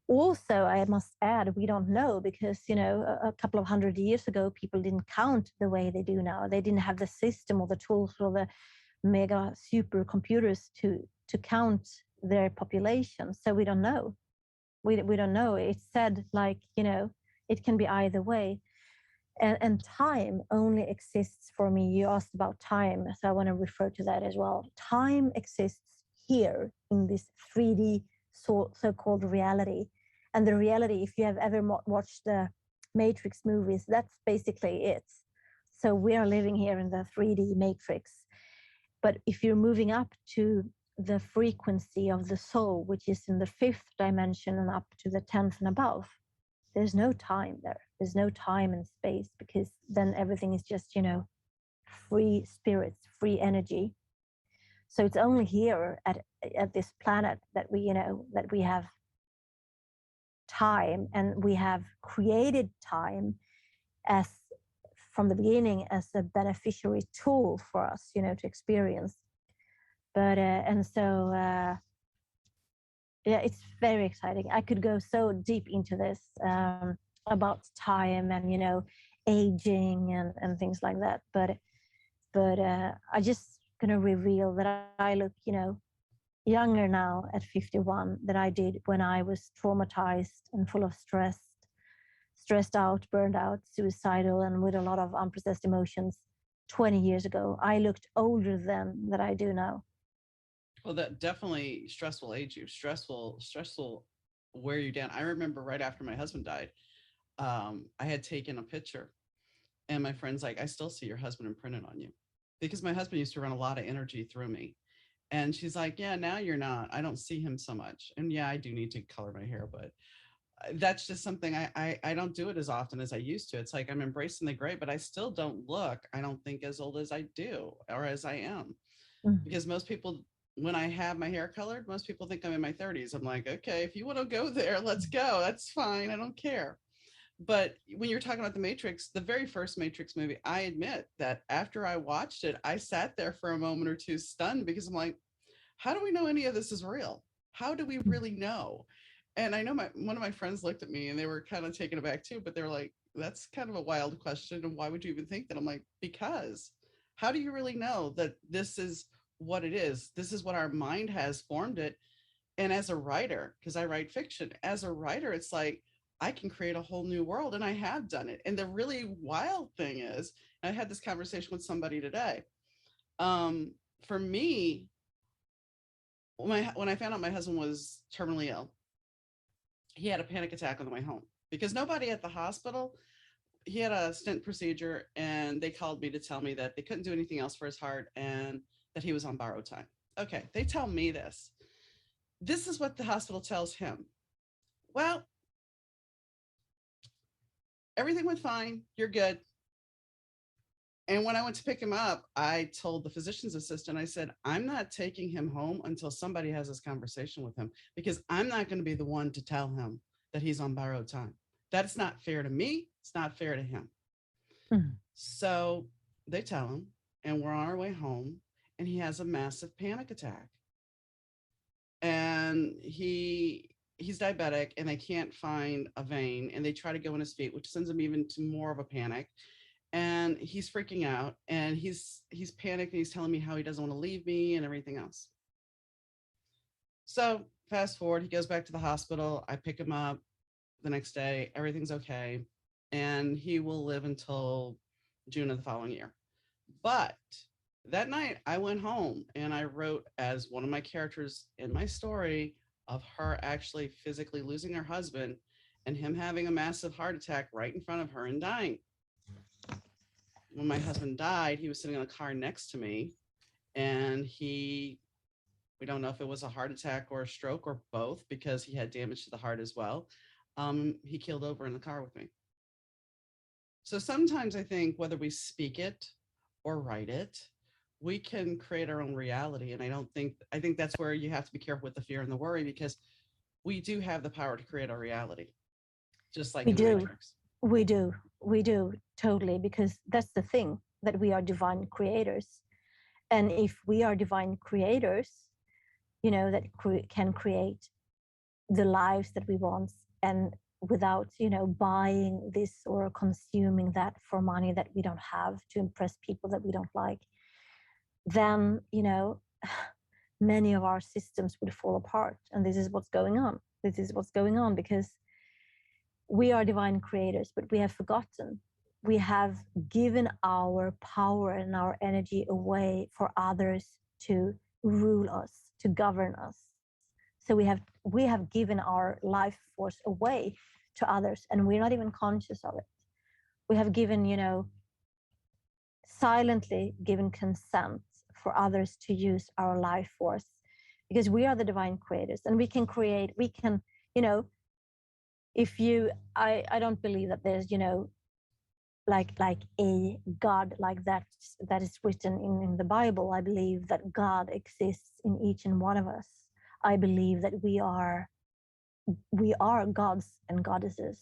also, I must add, we don't know because, a couple of 100 years ago, people didn't count the way they do now. They didn't have the system or the tools or the mega supercomputers to count their population. So we don't know. We don't know. It's said like, it can be either way. And time only exists for me. You asked about time, so I want to refer to that as well. Time exists here in this 3D so-called reality. And the reality, if you have ever watched the Matrix movies, that's basically it. So we are living here in the 3D Matrix. But if you're moving up to the frequency of the soul, which is in the 5th dimension and up to the 10th and above, there's no time there. There's no time and space, because then everything is just, free spirits, free energy. So it's only here at this planet that we have time, and we have created time as from the beginning as a beneficiary tool for us, to experience. But and so yeah, it's very exciting. I could go so deep into this about time and aging and things like that. But I just gonna reveal that I look younger now at 51 than I did when I was traumatized and full of stressed out, burned out, suicidal, and with a lot of unprocessed emotions 20 years ago. I looked older then than I do now. Well, that definitely stress will age you. Stress will wear you down. I remember right after my husband died, I had taken a picture And my friend's like, I still see your husband imprinted on you, because my husband used to run a lot of energy through me. And she's like, yeah, now you're not. I don't see him so much. And yeah, I do need to color my hair, but that's just something I don't do it as often as I used to. It's like I'm embracing the gray, but I still don't look, I don't think, as old as I do or as I am. Mm. Because most people, when I have my hair colored, most people think I'm in my 30s. I'm like, okay, if you want to go there, let's go. That's fine. I don't care. But when you're talking about the Matrix, the very first Matrix movie, I admit that after I watched it, I sat there for a moment or two stunned, because I'm like, how do we know any of this is real? How do we really know? And I know one of my friends looked at me and they were kind of taken aback too, but they're like, that's kind of a wild question. And why would you even think that? I'm like, because how do you really know that this is what it is? This is what our mind has formed it. And as a writer, because I write fiction, as a writer, it's like I can create a whole new world, and I have done it. And the really wild thing is, I had this conversation with somebody today. For me, when I found out my husband was terminally ill, he had a panic attack on the way home, because nobody at the hospital, he had a stent procedure, and they called me to tell me that they couldn't do anything else for his heart and that he was on borrowed time. Okay, they tell me this. This is what the hospital tells him. Well, everything went fine. You're good. And when I went to pick him up, I told the physician's assistant, I said, I'm not taking him home until somebody has this conversation with him, because I'm not going to be the one to tell him that he's on borrowed time. That's not fair to me. It's not fair to him. Mm. So they tell him, and we're on our way home, and he has a massive panic attack. And he's diabetic, and they can't find a vein, and they try to go in his feet, which sends him even to more of a panic. And he's freaking out, and he's panicked, and he's telling me how he doesn't want to leave me and everything else. So fast forward, he goes back to the hospital. I pick him up the next day. Everything's okay, and he will live until June of the following year. But that night I went home and I wrote, as one of my characters in my story, of her actually physically losing her husband and him having a massive heart attack right in front of her and dying. When my husband died, he was sitting in a car next to me, and we don't know if it was a heart attack or a stroke or both, because he had damage to the heart as well. He keeled over in the car with me. So sometimes I think, whether we speak it or write it, we can create our own reality. And I think that's where you have to be careful with the fear and the worry, because we do have the power to create our reality, just like We in the do. Matrix. We do totally, because that's the thing, that we are divine creators. And if we are divine creators, that can create the lives that we want, and without, buying this or consuming that for money that we don't have, to impress people that we don't like, then, many of our systems would fall apart. And this is what's going on. This is what's going on because we are divine creators, but we have forgotten. We have given our power and our energy away for others to rule us, to govern us. So we have given our life force away to others, and we're not even conscious of it. We have given, silently given consent for others to use our life force, because we are the divine creators, and we can, I don't believe that there's, like a God like that is written in the Bible. I believe that God exists in each and one of us. I believe that we are gods and goddesses,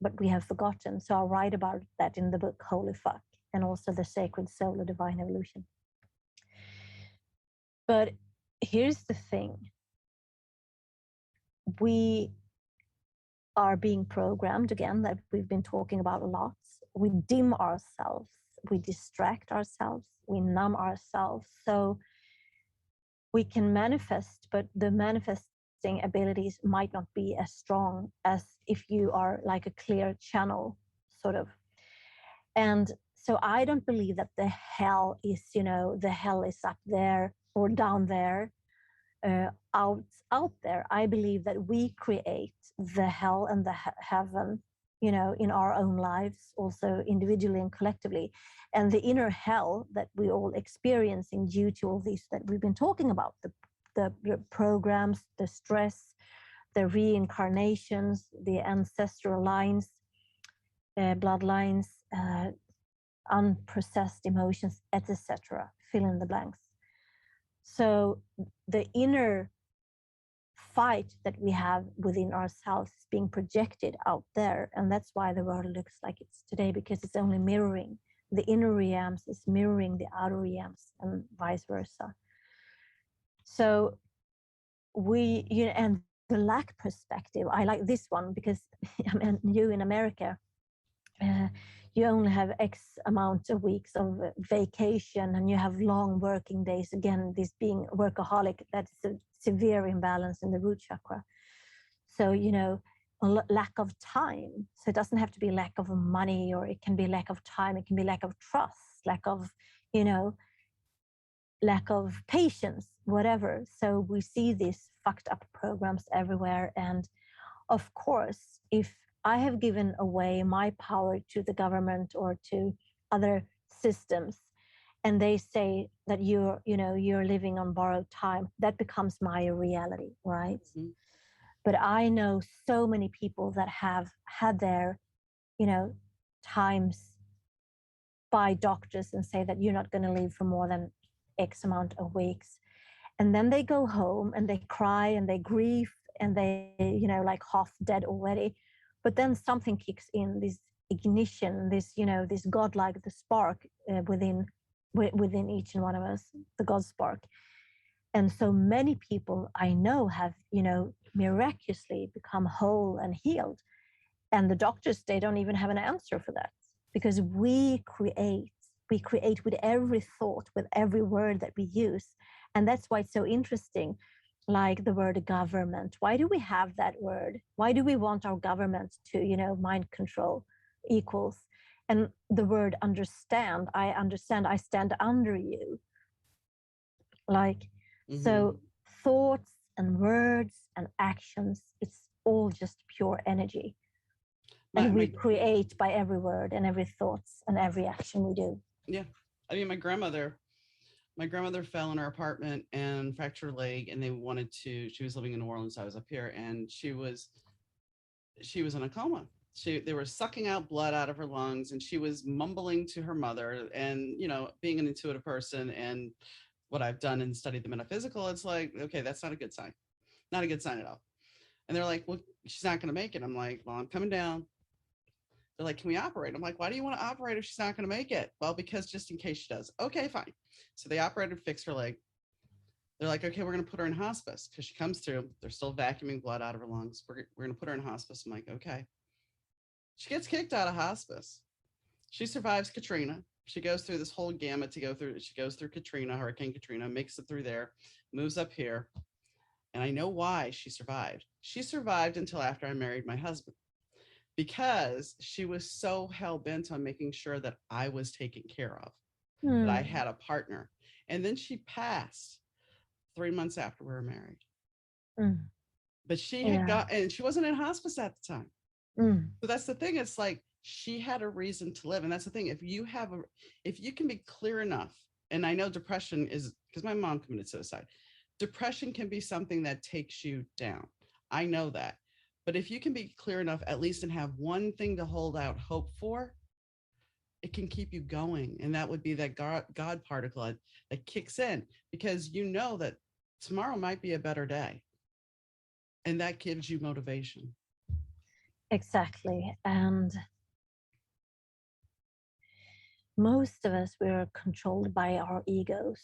but we have forgotten. So I'll write about that in the book Holy Fuck, and also the Sacred Soul of Divine Evolution. But here's the thing. We are being programmed, again, that we've been talking about a lot. We dim ourselves, we distract ourselves, we numb ourselves. So we can manifest, but the manifesting abilities might not be as strong as if you are like a clear channel, sort of. And so I don't believe that the hell is up there or down there, out there. I believe that we create the hell and the heaven in our own lives, also individually and collectively. And the inner hell that we all experiencing due to all these that we've been talking about, the programs, the stress, the reincarnations, the ancestral lines, bloodlines, unprocessed emotions, etc. Fill in the blanks. So the inner fight that we have within ourselves is being projected out there, and that's why the world looks like it's today, because it's only mirroring. The inner realms is mirroring the outer realms, and vice versa. So and the lack perspective, I like this one because I mean, you in America, uh, you only have X amount of weeks of vacation, and you have long working days. Again, this being workaholic, that's a severe imbalance in the root chakra. So, lack of time. So it doesn't have to be lack of money, or it can be lack of time. It can be lack of trust, you know, lack of patience, whatever. So we see these fucked up programs everywhere. And of course, if I have given away my power to the government or to other systems, and they say that you're living on borrowed time, that becomes my reality, right? Mm-hmm. But I know so many people that have had their, times by doctors and say that you're not going to live for more than X amount of weeks. And then they go home and they cry and they grieve and they, like half dead already. But then something kicks in, this ignition, this godlike, the spark within each and one of us, the God spark. And so many people I know have, miraculously become whole and healed. And the doctors, they don't even have an answer for that, because we create with every thought, with every word that we use. And that's why it's so interesting, like the word government. Why do we have that word? Why do we want our government to, mind control equals? And the word understand, I stand under you. Like, Mm-hmm. so thoughts and words and actions, it's all just pure energy. My And we my create by every word and every thoughts and every action we do. yeah. I mean, my grandmother fell in her apartment and fractured her leg, and they wanted to. She was living in New Orleans. I was up here, and she was in a coma. They were sucking out blood out of her lungs, and she was mumbling to her mother. And being an intuitive person, and what I've done and studied the metaphysical, it's like, okay, that's not a good sign, not a good sign at all. And they're like, well, she's not going to make it. I'm like, well, I'm coming down. They're like, can we operate? I'm like, why do you want to operate if she's not going to make it? Well, because just in case she does. Okay, fine. So they operated, fixed her leg. They're like, okay, we're going to put her in hospice because she comes through. They're still vacuuming blood out of her lungs. We're going to put her in hospice. I'm like, okay. She gets kicked out of hospice. She survives Katrina. She goes through this whole gamut to go through. She goes through Katrina, Hurricane Katrina, makes it through there, moves up here. And I know why she survived. She survived until after I married my husband, because she was so hell bent on making sure that I was taken care of, that I Hmm. had a partner. And then she passed 3 months after we were married. Mm. But she had Yeah. got, and she wasn't in hospice at the time. Mm. So that's the thing. It's like she had a reason to live. And that's the thing. If you can be clear enough, and I know depression is, because my mom committed suicide, depression can be something that takes you down. I know that. But if you can be clear enough, at least, and have one thing to hold out hope for, it can keep you going. And that would be that God particle that kicks in, because you know that tomorrow might be a better day. And that gives you motivation. Exactly. And most of us, we're controlled by our egos,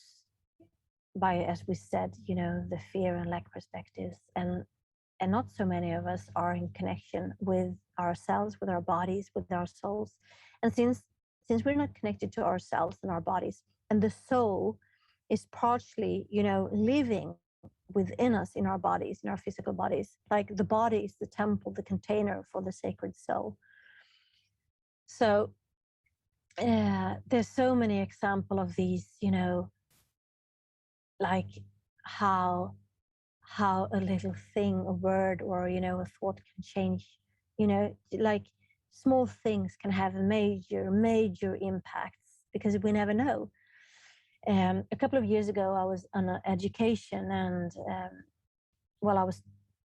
by, as we said, the fear and lack perspectives. And not so many of us are in connection with ourselves, with our bodies, with our souls. And since we're not connected to ourselves and our bodies, and the soul is partially, living within us, in our bodies, in our physical bodies, like the body is the temple, the container for the sacred soul. So there's so many examples of these, like how a little thing, a word, or a thought can change, like small things can have major impacts because we never know. A couple of years ago, I was on an education, and well, I was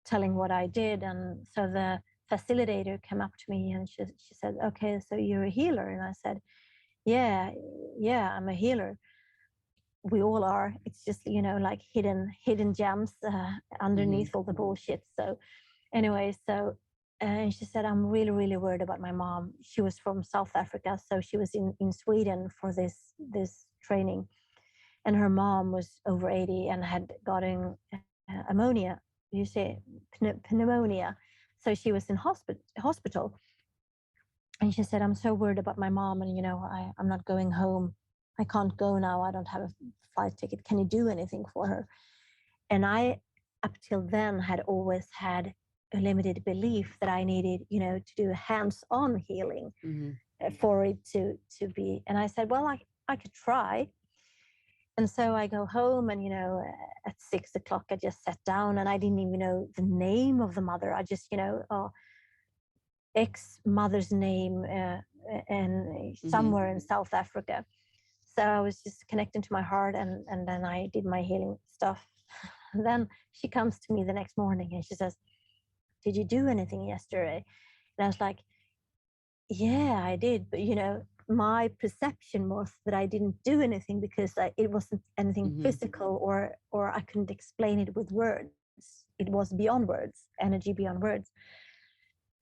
telling what I did, and so the facilitator came up to me and she said, "Okay, so you're a healer?" And I said, "Yeah, yeah, I'm a healer. We all are. It's just, like hidden gems Hmm. underneath all the bullshit." So anyway, so and she said, "I'm really, really worried about my mom." She was from South Africa, so she was in Sweden for this training, and her mom was over 80 and had gotten ammonia, you say pneumonia. So she was in hospital, and she said, "I'm so worried about my mom, and I'm not going home. I can't go now. I don't have a flight ticket. Can you do anything for her?" And I, up till then, had always had a limited belief that I needed, to do hands-on healing Hmm. for it to be. And I said, "Well, I could try." And so I go home, and at 6 o'clock, I just sat down, and I didn't even know the name of the mother. I just, ex mother's name, and Hmm. somewhere in South Africa. So I was just connecting to my heart, and then I did my healing stuff. And then she comes to me the next morning and she says, "Did you do anything yesterday?" And I was like, "Yeah, I did." But my perception was that I didn't do anything because it wasn't anything Hmm. physical, or I couldn't explain it with words. It was beyond words, energy beyond words.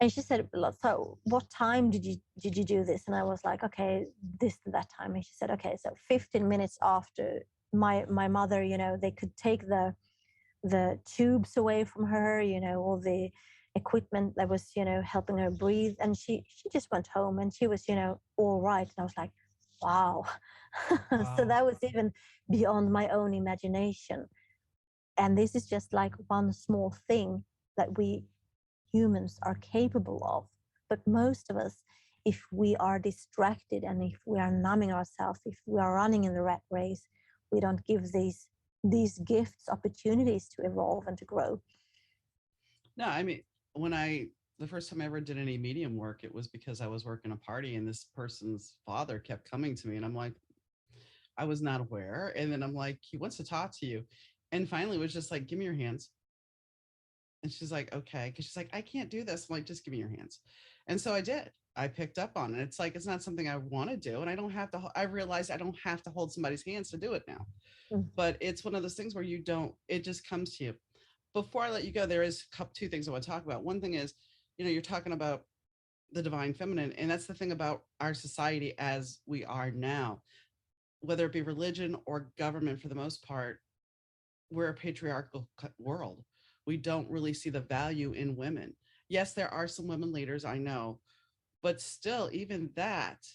And she said, "Well, so what time did you do this?" And I was like, "Okay, this that time." And she said, "Okay, so 15 minutes after my mother, they could take the tubes away from her, all the equipment that was, helping her breathe. And she just went home, and she was, all right." And I was like, wow. So Wow. that was even beyond my own imagination. And this is just like one small thing that we humans are capable of. But most of us, if we are distracted and if we are numbing ourselves, if we are running in the rat race, we don't give these gifts opportunities to evolve and to grow. No, I mean, when I the first time I ever did any medium work, it was because I was working a party and this person's father kept coming to me, and I'm like, I was not aware. And then I'm like, he wants to talk to you. And finally it was just like, give me your hands. And she's like, okay. Cause she's like, I can't do this. I'm like, just give me your hands. And so I did. I picked up on it. It's like, it's not something I want to do. And I don't have to, I realized I don't have to hold somebody's hands to do it now. Mm. But it's one of those things where you don't, it just comes to you. Before I let you go, there is two things I want to talk about. One thing is, you're talking about the divine feminine. And that's the thing about our society as we are now, whether it be religion or government for the most part, we're a patriarchal world. We don't really see the value in women. Yes, there are some women leaders, I know, but still, even that,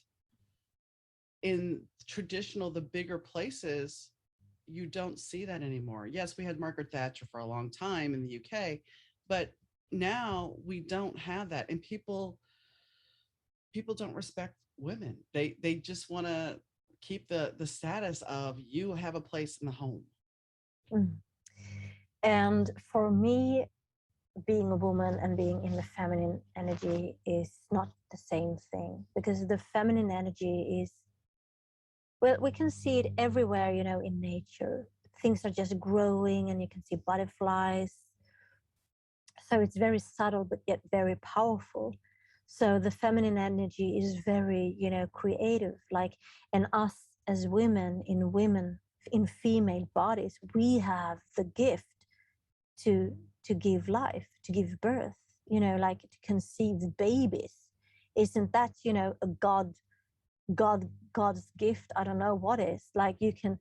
in traditional, the bigger places, you don't see that anymore. Yes, we had Margaret Thatcher for a long time in the UK, but now we don't have that. And people don't respect women. They just want to keep the status of you have a place in the home. Mm. And for me, being a woman and being in the feminine energy is not the same thing, because the feminine energy is, well, we can see it everywhere, in nature. Things are just growing, and you can see butterflies. So it's very subtle, but yet very powerful. So the feminine energy is very, creative. Like, and us as women in female bodies, we have the gift to give life, to give birth, like to conceive babies. Isn't that, a God's gift? I don't know what is. Like, you can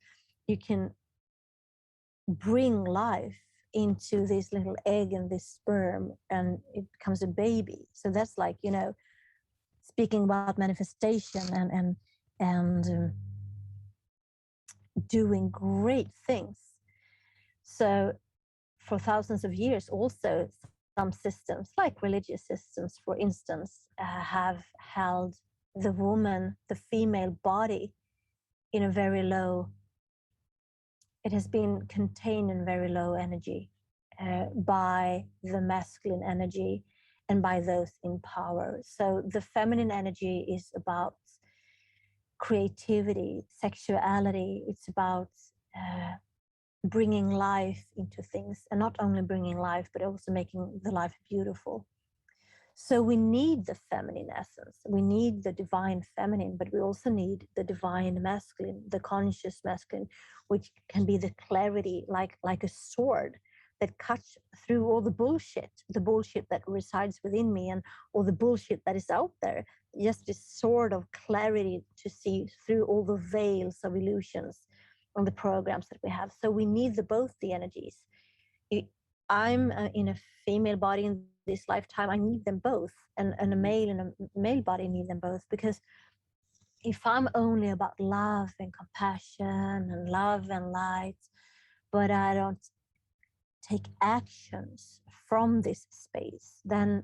bring life into this little egg and this sperm, and it becomes a baby. So that's like, speaking about manifestation and doing great things. So for thousands of years, also some systems, like religious systems, for instance, have held the woman, the female body, in a very low, it has been contained in very low energy by the masculine energy. and by those in power. So the feminine energy is about creativity, sexuality. It's about bringing life into things, and not only bringing life, but also making the life beautiful. So we need the feminine essence. We need the divine feminine, but we also need the divine masculine, the conscious masculine, which can be the clarity, like a sword that cuts through all the bullshit that resides within me, and all the bullshit that is out there. Just this sword of clarity to see through all the veils of illusions on the programs that we have. So we need both the energies. I'm in a female body in this lifetime. I need them both, and a male in a male body need them both, because if I'm only about love and compassion and love and light, but I don't take actions from this space, then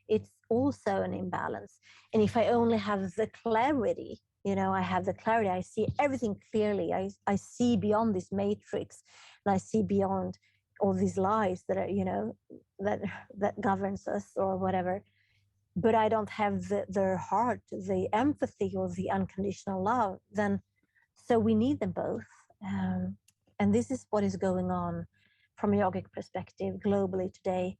it's also an imbalance. And if I only have the clarity, I have the clarity, I see everything clearly, I see beyond this matrix, and I see beyond all these lies that are, that governs us or whatever, but I don't have their heart, the empathy, or the unconditional love, then so we need them both. And this is what is going on from a yogic perspective globally today,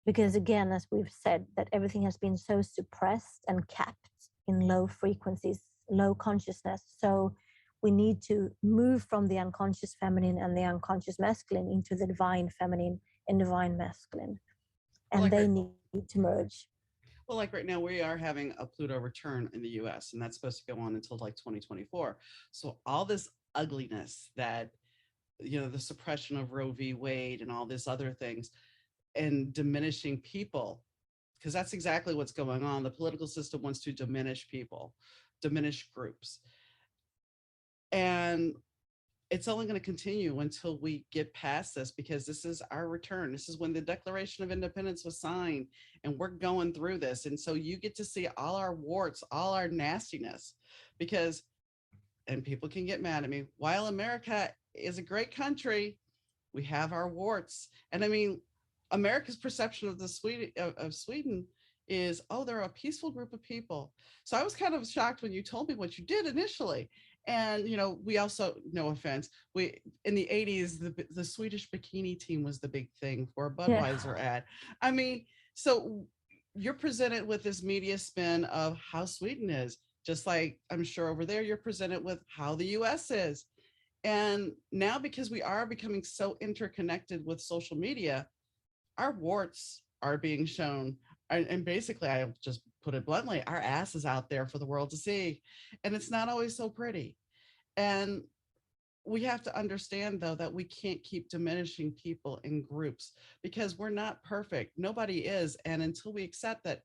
because again, as we've said, that everything has been so suppressed and kept in low frequencies, low consciousness. So we need to move from the unconscious feminine and the unconscious masculine into the divine feminine and divine masculine, and they need to merge. Well, like right now, we are having a Pluto return in the US, and that's supposed to go on until like 2024. So all this ugliness that, the suppression of Roe v. Wade and all these other things, and diminishing people, because that's exactly what's going on. The political system wants to diminish people, diminish groups. And it's only going to continue until we get past this, because this is our return. This is when the Declaration of Independence was signed, and we're going through this. And so you get to see all our warts, all our nastiness, because, and people can get mad at me, while America is a great country, we have our warts. And I mean, America's perception of Sweden is, oh, they're a peaceful group of people. So I was kind of shocked when you told me what you did initially. And, we also, no offense, we, in the 80s, the Swedish bikini team was the big thing for a Budweiser ad. I mean, so you're presented with this media spin of how Sweden is, just like I'm sure over there, you're presented with how the US is. And now, because we are becoming so interconnected with social media, our warts are being shown. And basically, I just put it bluntly, our ass is out there for the world to see. And it's not always so pretty. And we have to understand, though, that we can't keep diminishing people in groups, because we're not perfect. Nobody is. And until we accept that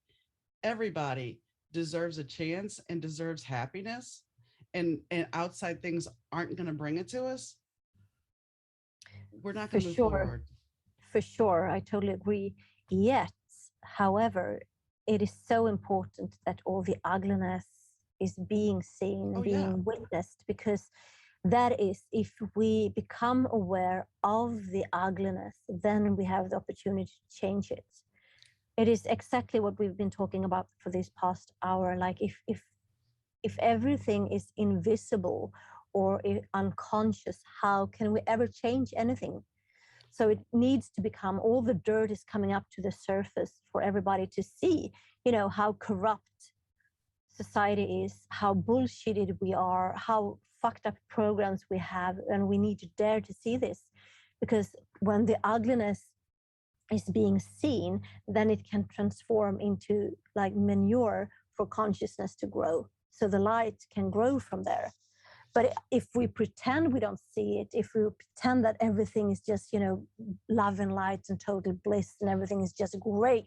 everybody deserves a chance and deserves happiness, and outside things aren't going to bring it to us, we're not going to move forward. For sure, I totally agree. Yet, however, it is so important that all the ugliness is being seen and being witnessed, because that is, if we become aware of the ugliness, then we have the opportunity to change it. It is exactly what we've been talking about for this past hour. Like if everything is invisible or unconscious, how can we ever change anything? So it needs to become, all the dirt is coming up to the surface for everybody to see, how corrupt society is, how bullshitted we are, how fucked up programs we have, and we need to dare to see this. Because when the ugliness is being seen, then it can transform into like manure for consciousness to grow. So the light can grow from there. But if we pretend we don't see it, if we pretend that everything is just, love and light and total bliss and everything is just great,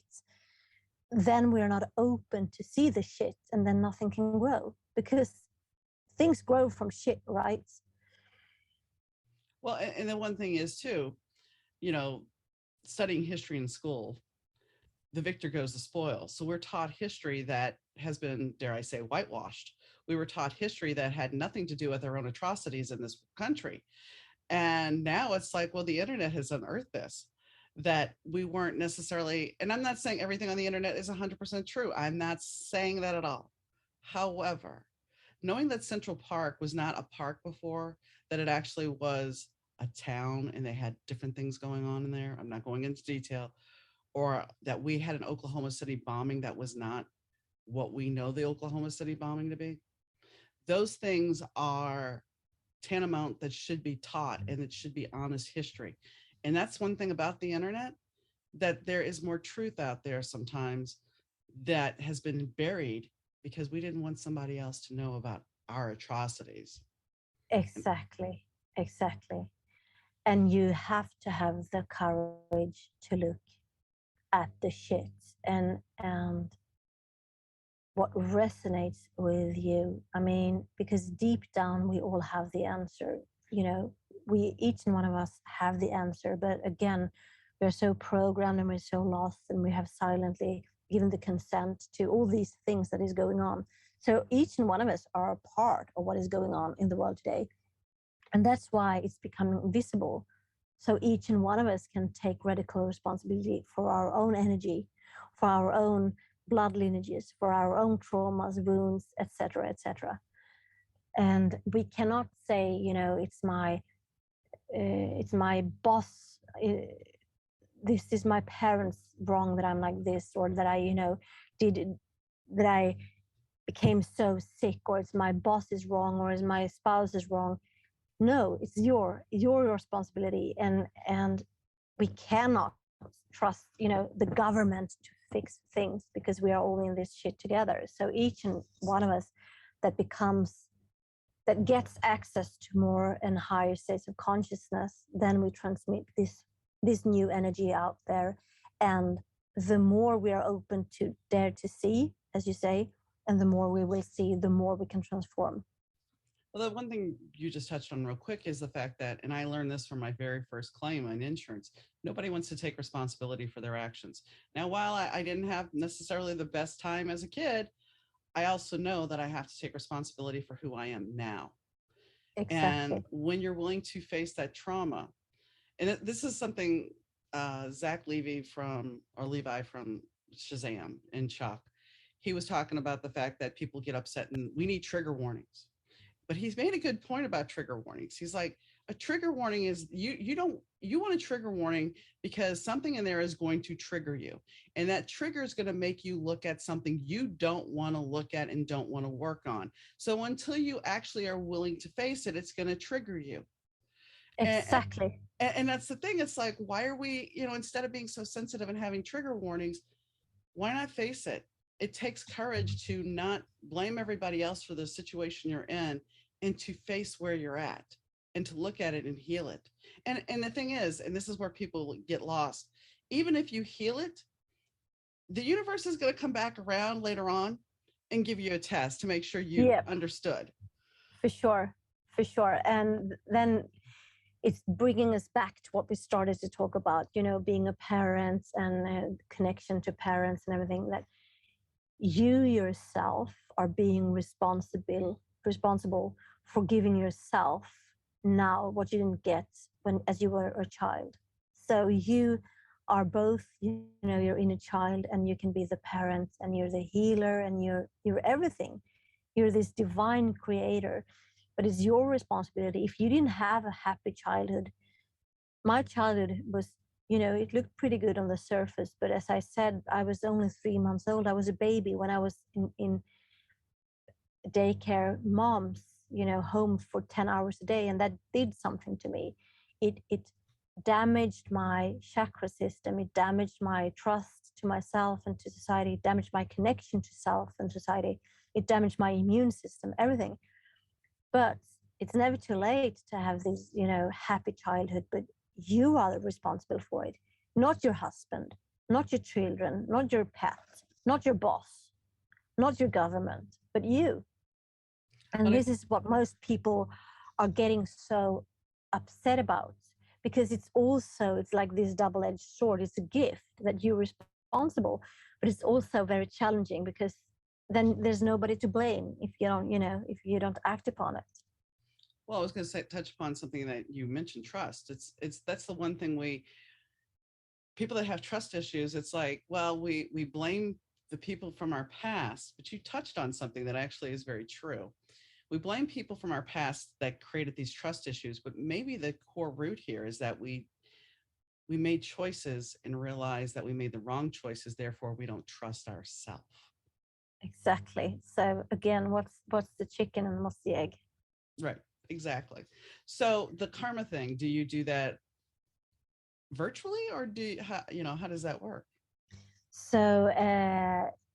then we're not open to see the shit, and then nothing can grow, because things grow from shit, right? Well, and the one thing is too, studying history in school, the victor goes the spoil. So we're taught history that has been, dare I say, whitewashed. We were taught history that had nothing to do with our own atrocities in this country. And now it's like, well, the internet has unearthed this. that we weren't necessarily, and I'm not saying everything on the internet is 100% true. I'm not saying that at all. However, knowing that Central Park was not a park before, that it actually was a town and they had different things going on in there. I'm not going into detail. Or that we had an Oklahoma City bombing that was not what we know the Oklahoma City bombing to be. Those things are tantamount that should be taught and it should be honest history. And that's one thing about the internet, that there is more truth out there sometimes that has been buried because we didn't want somebody else to know about our atrocities. Exactly, exactly. And you have to have the courage to look at the shit and what resonates with you. I mean, because deep down we all have the answer. You know, we each and one of us have the answer, but again, we're so programmed and we're so lost, and we have silently given the consent to all these things that is going on. So each and one of us are a part of what is going on in the world today, and that's why it's becoming visible. So each and one of us can take radical responsibility for our own energy, for our own blood lineages, for our own traumas, wounds, etc., etc. And we cannot say, you know, it's my boss. This is my parents wrong that I'm like this, or that I, you know, did that I became so sick, or it's my boss is wrong, or is my spouse is wrong. No, it's your responsibility, and we cannot trust, you know, the government to fix things, because we are all in this shit together. So each and one of us that becomes that gets access to more and higher states of consciousness, then we transmit this new energy out there. And the more we are open to dare to see, as you say, and the more we will see, the more we can transform. Well, the one thing you just touched on real quick is the fact that, and I learned this from my very first claim on insurance, nobody wants to take responsibility for their actions. Now, while I didn't have necessarily the best time as a kid, I also know that I have to take responsibility for who I am now. And Exactly. when you're willing to face that trauma, and this is something Zach Levy from, or Levi from Shazam and Chuck, he was talking about the fact that people get upset and we need trigger warnings. But he's made a good point about trigger warnings. He's like, a trigger warning is you want a trigger warning because something in there is going to trigger you. And that trigger is going to make you look at something you don't want to look at and don't want to work on. So until you actually are willing to face it, it's going to trigger you. And, Exactly. and that's the thing. It's like, why are we, instead of being so sensitive and having trigger warnings, why not face it? It takes courage to not blame everybody else for the situation you're in and to face where you're at and to look at it and heal it. And the thing is, and this is where people get lost, even if you heal it, the universe is going to come back around later on and give you a test to make sure you Yep, understood. for sure, for sure. And then it's bringing us back to what we started to talk about, you know, being a parent and connection to parents and everything, that you yourself are being responsible for giving yourself now what you didn't get when as you were a child. So you are both, you know, your inner child, and you can be the parent, and you're the healer, and you're everything. You're this divine creator, but it's your responsibility. If you didn't have a happy childhood, my childhood was, you know, it looked pretty good on the surface, but as I said, I was only 3 months old. I was a baby when I was in daycare moms, you know, home for 10 hours a day, and that did something to me. It damaged my chakra system. It damaged my trust to myself and to society. It damaged my connection to self and society. It damaged my immune system, everything. But it's never too late to have this, you know, happy childhood, but you are responsible for it, not your husband, not your children, not your pet, not your boss, not your government, but you. And But this is what most people are getting so upset about, because it's like this double-edged sword. It's a gift that you're responsible, but it's also very challenging, because then there's nobody to blame if you don't, you know, if you don't act upon it. well, I was going to say, touch upon something that you mentioned, trust. It's that's the one thing people that have trust issues, it's like, well, we blame the people from our past, but you touched on something that actually is very true. We blame people from our past that created these trust issues, but maybe the core root here is that we made choices and realized that we made the wrong choices, therefore we don't trust ourselves. Exactly. So again, what's the chicken and what's the egg? Right, exactly. So the karma thing, do you do that virtually, or how does that work? So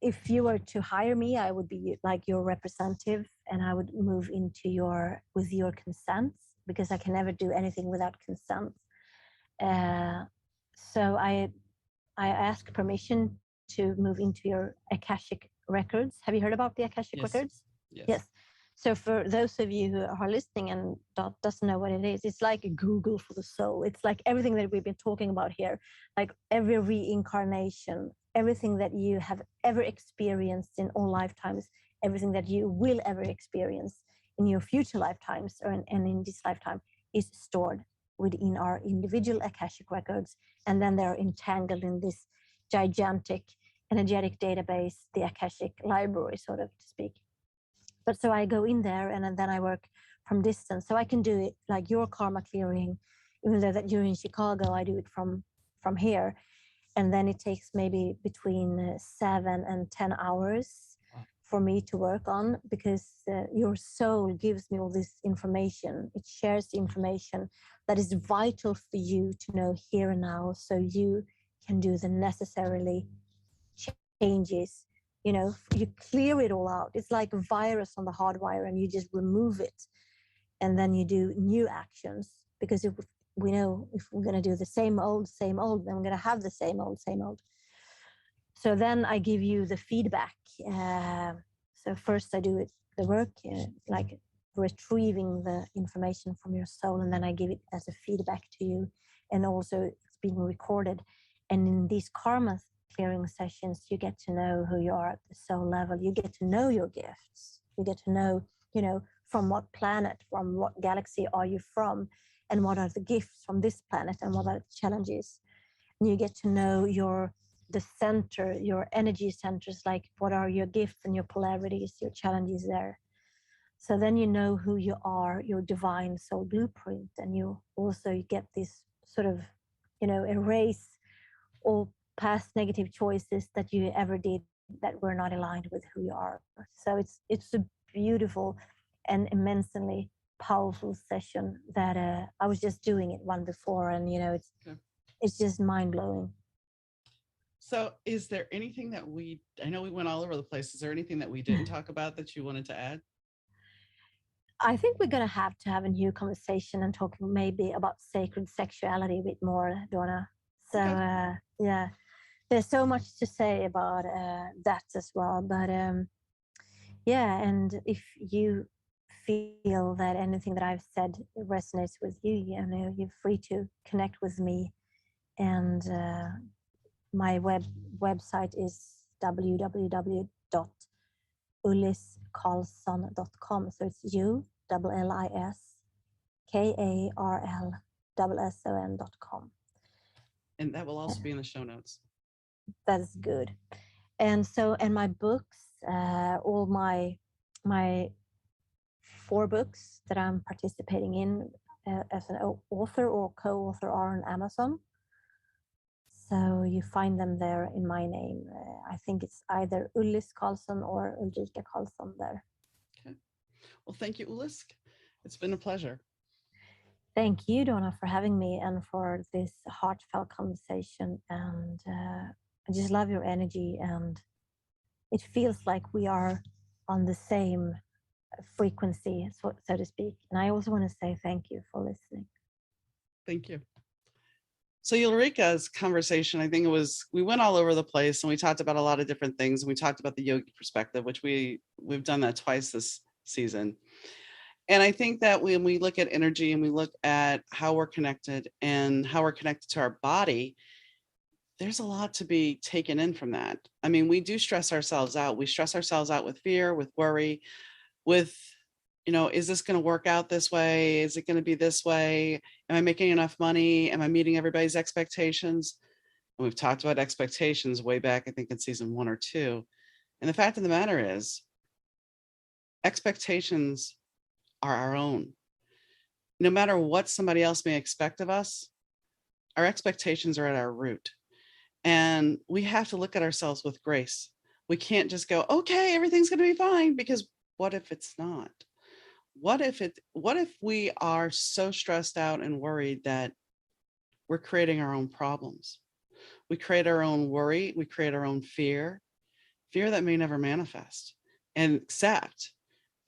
if you were to hire me, I would be like your representative, and I would move into your with your consent, because I can never do anything without consent. Uh, so I ask permission to move into your Akashic records. Have you heard about the Akashic Yes. records? Yes. Yes. So for those of you who are listening and doesn't know what it is, it's like a Google for the soul. It's like everything that we've been talking about here, like every reincarnation, everything that you have ever experienced in all lifetimes, everything that you will ever experience in your future lifetimes and in this lifetime is stored within our individual Akashic records. And then they're entangled in this gigantic energetic database, the Akashic library, sort of to speak. But so I go in there and then I work from distance. So I can do it like your karma clearing, even though that you're in Chicago, I do it from here. And then it takes maybe between 7 and 10 hours for me to work on, because your soul gives me all this information. It shares the information that is vital for you to know here and now, so you can do the necessarily changes. You clear it all out. It's like a virus on the hardwire, and you just remove it, and then you do new actions. Because if we know, if we're going to do the same old, then we're going to have the same old. So then I give you the feedback. So first I do the work, like retrieving the information from your soul, and then I give it as a feedback to you, and also it's being recorded. And in these karma clearing sessions, you get to know who you are at the soul level. You get to know your gifts. You get to know, from what planet, from what galaxy are you from, and what are the gifts from this planet, and what are the challenges. And you get to know the center, your energy centers, like what are your gifts and your polarities, your challenges there. So then you know who you are, your divine soul blueprint, and you also get this sort of, erase all past negative choices that you ever did that were not aligned with who you are. So it's a beautiful and immensely powerful session that I was just doing it one before, and Okay. it's just mind blowing. So is there anything that I know we went all over the place. Is there anything that we didn't talk about that you wanted to add? I think we're going to have a new conversation and talk maybe about sacred sexuality a bit more, Donna. So, Okay. yeah, there's so much to say about that as well. But yeah, and if you feel that anything that I've said resonates with you, you're free to connect with me. And my website is www.ulliskarlsson.com. So it's ULISKARLSSON.com. And that will also be in the show notes. That's good. And my books, all my 4 books that I'm participating in as an author or co-author are on Amazon. So you find them there in my name. I think it's either Ullis Karlsson or Ulrika Karlsson there. Okay. Well, thank you, Ulisk. It's been a pleasure. Thank you, Donna, for having me and for this heartfelt conversation. And I just love your energy, and it feels like we are on the same frequency, so to speak. And I also want to say thank you for listening. Thank you. So Ulrika's conversation, I think we went all over the place, and we talked about a lot of different things. And we talked about the yogi perspective, which we've done that twice this season. And I think that when we look at energy and we look at how we're connected and how we're connected to our body, there's a lot to be taken in from that. I mean, we do stress ourselves out. We stress ourselves out with fear, with worry, with, is this going to work out this way? Is it going to be this way? Am I making enough money? Am I meeting everybody's expectations? We've talked about expectations way back, I think in season 1 or 2. And the fact of the matter is, expectations are our own. No matter what somebody else may expect of us, our expectations are at our root. And we have to look at ourselves with grace. We can't just go, okay, everything's going to be fine, because what if it's not? What if we are so stressed out and worried that we're creating our own problems? We create our own worry, we create our own fear that may never manifest, and accept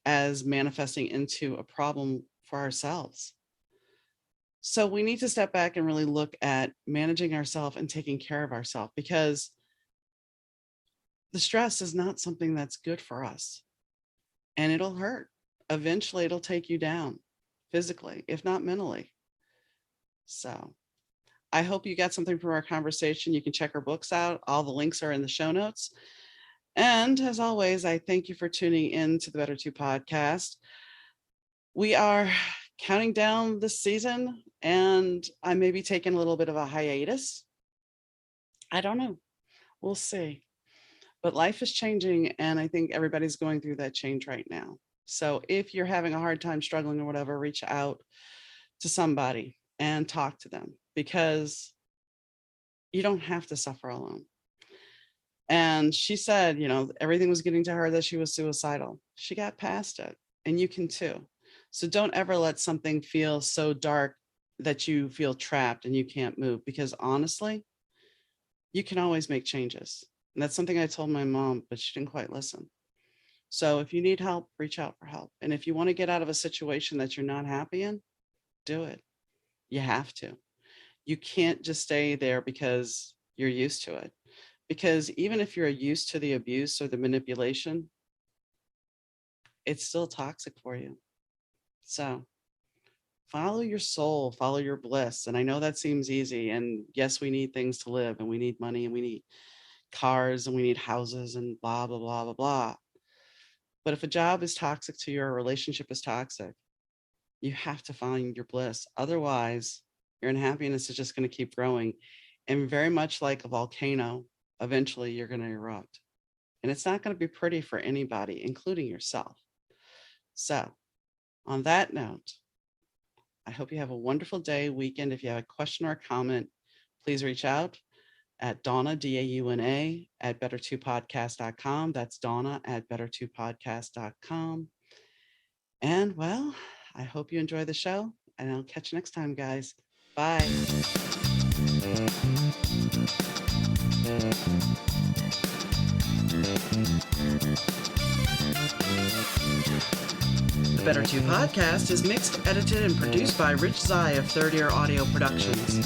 as manifesting into a problem for ourselves. So we need to step back and really look at managing ourselves and taking care of ourselves, because the stress is not something that's good for us, and it'll hurt. Eventually, it'll take you down physically, if not mentally. So I hope you got something from our conversation. You can check our books out. All the links are in the show notes. And as always, I thank you for tuning in to the Better Two podcast. We are counting down this season, and I may be taking a little bit of a hiatus. I don't know. We'll see. But life is changing, and I think everybody's going through that change right now. So if you're having a hard time struggling or whatever, reach out to somebody and talk to them, because you don't have to suffer alone. And she said, everything was getting to her that she was suicidal. She got past it, and you can too. So don't ever let something feel so dark that you feel trapped and you can't move, because honestly, you can always make changes. And that's something I told my mom, but she didn't quite listen. So if you need help, reach out for help. And if you want to get out of a situation that you're not happy in, do it. You have to. You can't just stay there because you're used to it. Because even if you're used to the abuse or the manipulation, it's still toxic for you. So follow your soul, follow your bliss. And I know that seems easy. And yes, we need things to live, and we need money, and we need cars, and we need houses, and blah, blah, blah, blah, blah. But if a job is toxic to you, or a relationship is toxic, you have to find your bliss. Otherwise, your unhappiness is just going to keep growing. And very much like a volcano, eventually you're going to erupt. And it's not going to be pretty for anybody, including yourself. So on that note, I hope you have a wonderful day, weekend. If you have a question or a comment, please reach out at Donna, Dauna, at better2podcast.com. That's Donna at better2podcast.com. And well, I hope you enjoy the show, and I'll catch you next time, guys. Bye. The Better Two podcast is mixed, edited, and produced by Rich Zai of Third Ear Audio Productions.